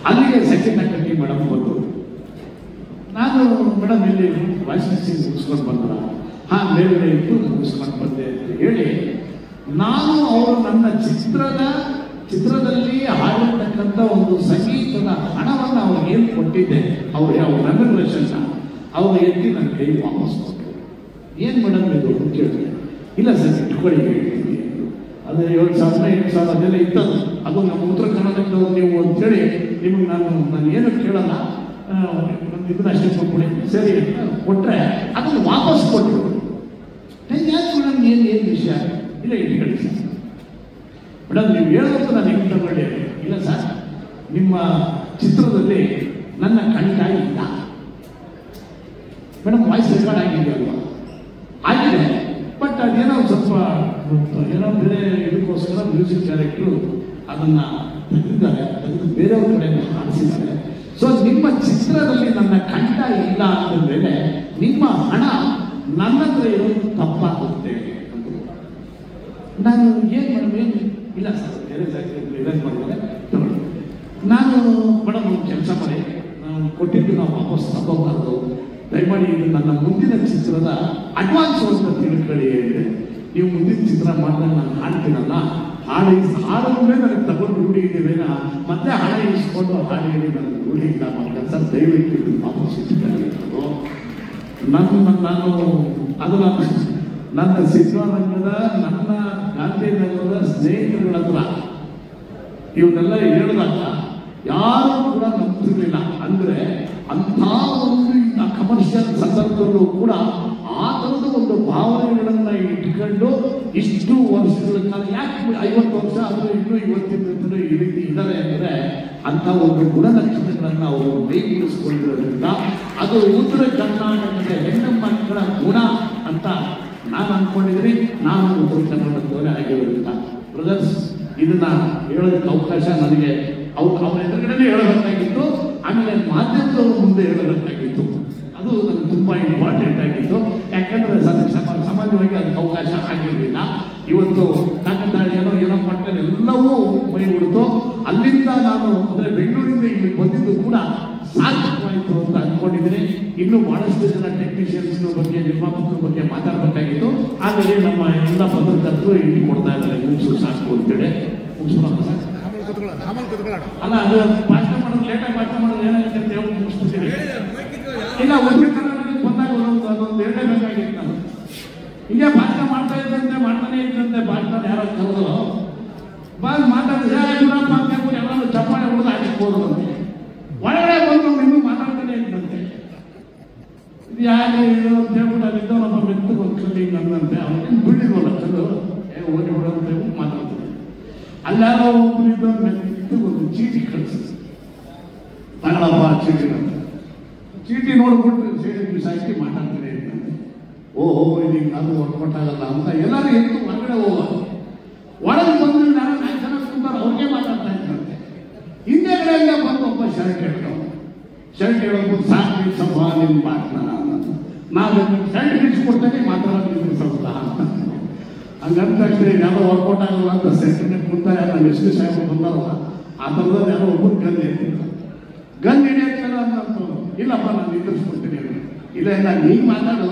ಅಲ್ಲಿಗೆ ಸಂಗೀತ ಕಟ್ಟಿ ಮೇಡಮ್ ಬಂದು, ನಾನು ಮೇಡಮ್ ಇಲ್ಲಿ ವಾಯ್ಸ್ ಮಿಕ್ಸಿಂಗ್ ಮುಗಿಸ್ಕೊಂಡು ಬಂದ್ರ, ಮೇಲ್ಗಡೆ ಇಟ್ಟು ಮುಗಿಸ್ಕೊಂಡು ಬಂದೆ ಅಂತ ಹೇಳಿ ನಾನು ಅವರು ನನ್ನ ಚಿತ್ರದಲ್ಲಿ ಹಾಡಿರ್ತಕ್ಕಂಥ ಒಂದು ಸಂಗೀತದ ಹಣವನ್ನು ಅವ್ರಿಗೆ ಏನು ಕೊಟ್ಟಿದ್ದೆ, ಅವ್ರಿಗೆ ಅವ್ರ ರೆಮ್ಯುನರೇಷನ್ನ ಅವ್ರು ಎತ್ತಿ ನನ್ನ ಕೈ ವಾಪಸ್ ಕೊಟ್ಟರು. ಏನು ಮೇಡಮ್ ಇದು ಕೇಳಿದೆ. ಇಲ್ಲ ಸರ್ ಇಟ್ಕೊಳ್ಳಿ ಹೇಳ್ತೀನಿ, ಅದು 7,000 8,000 ಅದೆಲ್ಲ ಇತ್ತದು, ಅದು ನಮ್ಮ ಉತ್ತರ ಕರ್ನಾಟಕದವ್ರು ನೀವು ಅಂತೇಳಿ ನಿಮಗೆ ನಾನು ಏನು ಕೇಳಲ್ಲ, ಇದನ್ನ ಅಷ್ಟೇ ಕೊಟ್ಬಿಡಿ ಸರಿ ಕೊಟ್ಟರೆ ಅದನ್ನು ವಾಪಸ್ ಕೊಟ್ಟರು. ಯಾಕೆ ಮೇಡಮ್ ಏನು ವಿಷಯ ಇಲ್ಲ ಇಟ್ಕೊಳ್ಳಿ ಸರ್. ಮೇಡಮ್ ನೀವು ಹೇಳೋದು ನಾನು ಹೆಂಗೆ ತಗೊಳ್ಳಿ. ಇಲ್ಲ ಸರ್ ನಿಮ್ಮ ಚಿತ್ರದಲ್ಲಿ ನನ್ನ ಕಂಠ ಇಲ್ಲ. ಮೇಡಮ್ ವಾಯ್ಸ್ ರೆಕಾರ್ಡ್ ಆಗಿದೆಯಲ್ವಾ? ಆಗಿದೆ, ಬಟ್ ಅದೇನೋ ಸ್ವಲ್ಪ ಏನೋ ಬೇರೆ ಇದಕ್ಕೋಸ್ಕರ ಮ್ಯೂಸಿಕ್ ಡೈರೆಕ್ಟ್ರು ಅದನ್ನ ತೆಗೆದಿದ್ದಾರೆ, ತೆಗೆದು ಬೇರೆಯವ್ರ ಕಡೆ ಹಾಡಿಸಿದ್ದಾರೆ. ಸೊ ನಿಮ್ಮ ಚಿತ್ರದಲ್ಲಿ ನನ್ನ ಕಂಠ ಇಲ್ಲ ಅಂದ ಮೇಲೆ ನಿಮ್ಮ ಹಣ ನನ್ನ ಹತ್ರ ಇರೋದು ತಪ್ಪಾಗುತ್ತೆ. ನಾನು ಏನು ಮೇಡಮ್ ಏನು ಇಲ್ಲ ಸರ್ ಬೇರೆ ಇರೇಂಜ್ ಮಾಡಿದರೆ ತಗೊಳ್ಳಿ. ನಾನು ಮೇಡಮ್ ಒಂದು ಕೆಲಸ ಮಾಡಿ, ನಾವು ಕೊಟ್ಟಿದ್ದು ನಾವು ವಾಪಸ್ ತಗೋಬಾರ್ದು, ದಯಮಾಡಿ ಇದು ನನ್ನ ಮುಂದಿನ ಚಿತ್ರದ ಅಡ್ವಾನ್ಸ್ ಅಂತ ತಿಳ್ಕೊಳ್ಳಿ ಹೇಳಿದೆ. ನೀವು ಮುಂದಿನ ಚಿತ್ರ ಮಾಡಿದಾಗ ನಾನು ಹಾಡ್ತೀನಲ್ಲ, ಹಾಡಿದ್ರೆ ನನಗೆ ತಗೊಂಡು ರೂಢಿ ಇದ್ದೀವಿ, ಮತ್ತೆ ಹಣ ಇಸ್ಕೊಂಡು ಹಾಡಿ ಹೇಳಿ ನನಗೆ ರೂಢಿ ಇಲ್ಲ ಮಾಡ್ತಾರೆ ಸರ್, ದಯವಿಟ್ಟು ಇದು ವಾಪಸ್ ಇಟ್ಟಿದ್ದಾರೆ. ನಾನು ಅದು ನನ್ನ ಸಿನಿಮಾರಂಗದ ನನ್ನ ಗಾಂಧಿನಗರದ ಸ್ನೇಹಿತರುಗಳ ಹತ್ರ ಇವನ್ನೆಲ್ಲ ಹೇಳಿದಾಗ ಯಾರು ಕೂಡ ನಂಬ್ತಿರ್ಲಿಲ್ಲ. ಅಂದ್ರೆ ಅಂಥ ಒಂದು ಕಮರ್ಷಿಯಲ್ ಸಂದರ್ಭದಲ್ಲೂ ಕೂಡ ಆ ಥರದ ಒಂದು ಭಾವನೆಗಳನ್ನ ಇಟ್ಕೊಂಡು ಇಷ್ಟು ವರ್ಷಗಳ ಕಾಲ, ಯಾಕೆ 50 ವರ್ಷ ಆದರೂ ಇನ್ನೂ ಇವತ್ತಿನ ಈ ರೀತಿ ಇದ್ದಾರೆ ಅಂದರೆ ಅಂತ ಒಂದು ಗುಣಲಕ್ಷಣಗಳನ್ನು ಅವರು ಮೈಗೂಡಿಸ್ಕೊಂಡಿರೋದ್ರಿಂದ ಅದು ಉತ್ತರ ಕರ್ನಾಟಕದ ಹೆಣ್ಣು ಮಕ್ಕಳ ಗುಣ ಅಂತ ನಾನು ಅಂದ್ಕೊಂಡಿದ್ದೀನಿ. ನಾನು ಉತ್ತರ ಕರ್ನಾಟಕದವರೇ ಆಗಿರೋದ್ರಿಂದ ಬ್ರದರ್ಸ್ ಇದನ್ನ ಹೇಳೋದಕ್ಕೆ ಅವಕಾಶ ನನಗೆ ಅವ್ರ ಎದುರುಗಡೆ ಹೇಳಬೇಕಾಗಿತ್ತು, ಆಮೇಲೆ ಮಾಧ್ಯಮದವರು ಮುಂದೆ ಹೇಳಬೇಕಾಗಿತ್ತು. ಅದು ನನಗೆ ತುಂಬ ಇಂಪಾರ್ಟೆಂಟ್ ಆಗಿತ್ತು. ಯಾಕಂದ್ರೆ ಸಾಮಾನ್ಯವಾಗಿ ಅದಕ್ಕೆ ಅವಕಾಶ ಆಗಿರಲಿಲ್ಲ. ಇವತ್ತು ಕಾಕತಾಳಿ ಏನೋ ಮಾಡ್ತಾರೆ ಎಲ್ಲವೂ ಮೈ ಹುಡ್ತು. ಅಲ್ಲಿಂದ ನಾನು ಅಂದರೆ ಬೆಂಗಳೂರಿಂದ ಇಲ್ಲಿ ಬಂದಿದ್ದು ಕೂಡ ಸಾರ್ಥಕವಾಯಿತು ಅಂತ ಅಂದ್ಕೊಂಡಿದ್ದೀನಿ. ಇನ್ನೂ ಬಹಳಷ್ಟು ಜನ ಟೆಕ್ನಿಷಿಯನ್ಸ್ ಬಗ್ಗೆ ನಿರ್ಮಾಪಕರ ಬಗ್ಗೆ ಮಾತಾಡಬೇಕಾಗಿತ್ತು. ಆದರೆ ನಮ್ಮ ಎಲ್ಲ ಪತ್ರಕರ್ತರು ಇಲ್ಲಿ ಕೊಡ್ತಾ ಇದ್ದಾರೆ ಮುಗಿಸು ಸಾಕು ಅಂತೇಳಿ ಮುಗಿಸ್ಕೊಳೋಣ ಸರ್. ಅಲ್ಲ ಅದು ಭಾಷಣ ಮಾಡೋದು ಲೇಟಾಗಿ ಭಾಷಣ ಮಾಡೋದು ಏನಾಗುತ್ತೆ ಅಂತ ಹೇಳಿ ಮುಗಿಸ್ತಿದ್ದೀವಿ. ಇಲ್ಲ ಉತ್ತರ ಕರ್ನಾಟಕಕ್ಕೆ ಬಂದಾಗ ಅದೊಂದು ಹೇಳಬೇಕಾಗಿತ್ತು ನಾನು. ಹಿಂಗೆ ಭಾಷಣ ಮಾಡ್ತಾನೆ ಇದ್ದಂತೆ ಭಾಷಣ ಯಾರೋ ಕರೆದ್ರು ಬಂದು ಮಾತಾಡಿದ್ರೆ ಗುರಪ್ಪ ಅಂತ ಹೇಳ್ಬಿಟ್ಟು ಎಲ್ಲರೂ ಚಪ್ಪಾಳೆ ಹೊಡೆದು ಹಾಕಿಸ್ಬೋದು ಅಂತೆ. ಒಳಗಡೆ ಬಂದು ಇನ್ನೂ ಮಾತಾಡ್ತಾನೆ ಇದ್ದಂತೆ. ಇದು ಯಾಕೆ ಇದು ಅಂತ ಹೇಳ್ಬಿಟ್ಟು ಅಲ್ಲಿದ್ದ ನಮ್ಮ ಮೆತ್ತು ಒಂದು ಹಿಂಗೆ ಅಂದಂತೆ ಅವನಿಗೆ ಬಿಟ್ಟಿದ್ವಲ್ಲ ಚಂದು ಓದಿ ಬಿಡೋ ಅಂತ ಹೇಳ್ಬಿಟ್ಟು ಮಾತಾಡ್ತಾರೆ. ಅಲ್ಲಾರೋ ಒಬ್ಬರಿದ್ದ ಮೆತ್ತು ಒಂದು ಚೀಟಿ ಕಳಿಸಿದ್ರು. ತಗೊಳಪ್ಪ ಚೀಟಿ ಅಂತ ಚೀಟಿ ನೋಡ್ಬಿಟ್ಟು ಸೇರಿ ಬಿಸಾಕಿ ಮಾತಾಡ್ತಾರೆ ಇದ್ದಂತೆ. ಓಹೋ ಇದೀಗ ಅದು ಹೊಟ್ಕೊಟ್ಟಾಗಲ್ಲ ಅಂತ ಎಲ್ಲರೂ ಎದ್ದು ಹೊರಗಡೆ ಹೋಗೋದು. ಒಳಗೆ ಬಂದು ಯಾರು 4 ಜನ ಕೂತಾರ ಅವ್ರಿಗೆ ಮಾತಾಡ್ತಾ ಇದ್ದಂತೆ. ಹಿಂದೆಗಡೆಯಿಂದ ಬಂದು ಒಬ್ಬ ಶರ್ಟ್ ಹೇಳ್ಬಿಟ್ಟು ಸಾಕು ಸ್ವಲ್ಪ ನಿಮ್ಮ ಭಾಷಣ ನಾನು ಶರ್ಟ್ ಬಿಡಿಸ್ಕೊಡ್ತೇನೆ ಮಾತಾಡೋದು ಸ್ವಲ್ಪ ಹಂಗಂದ ತಕ್ಷಣ ಯಾರೋ ವರ್ಕೌಟ್ ಆಗಲ್ಲ ಅಂತ ಸೆಂಟ್ರೇ ಕೂತಾರೆ. ನಾನು ಎಷ್ಟು ಸಾಹೇಬ್ ಬಂದಾರಲ್ಲ ಆ ಥರದಲ್ಲಿ ಯಾರೋ ಒಬ್ಬರು ಗನ್ ಹಿಡಿಯೋಕ್ಕಲ್ಲ ಅಂತ ಇಲ್ಲಪ್ಪ ನಾನು ನಿಂದಿಸ್ಕೊಡ್ತೀನಿ. ಇಲ್ಲ ನೀನು ಮಾತಾಡು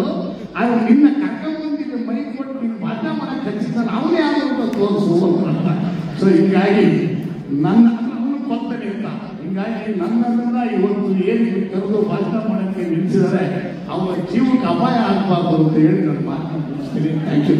ಆದ್ರೆ ನಿನ್ನ ಕರ್ಕೊಂಡ್ಬಂದಿದ್ದು ಮೈ ಕೊಟ್ಟು ನೀನು ಭಾಷಣ ಮಾಡಕ್ಕೆ ಹಚ್ಚಿದ್ದಾನೆ ಅವನೇ ಯಾರು ತೋರಿಸು ಅಂತ. ಸೊ ಹೀಗಾಗಿ ಅವನು ಕೊಡ್ತಾನೆ ಅಂತ ಹಿಂಗಾಗಿ ನನ್ನದನ್ನ ಇವತ್ತು ಏನು ಕರೆದು ಭಾಷಣ ಮಾಡೋಕ್ಕೆ ನಿಲ್ಲಿಸಿದರೆ ಅವರ ಜೀವಕ್ಕೆ ಅಪಾಯ ಆಗಬಾರ್ದು ಅಂತ ಹೇಳಿ ನಾನು ಮಾತನ್ನು ಮುಗಿಸ್ತೀನಿ. Thank you.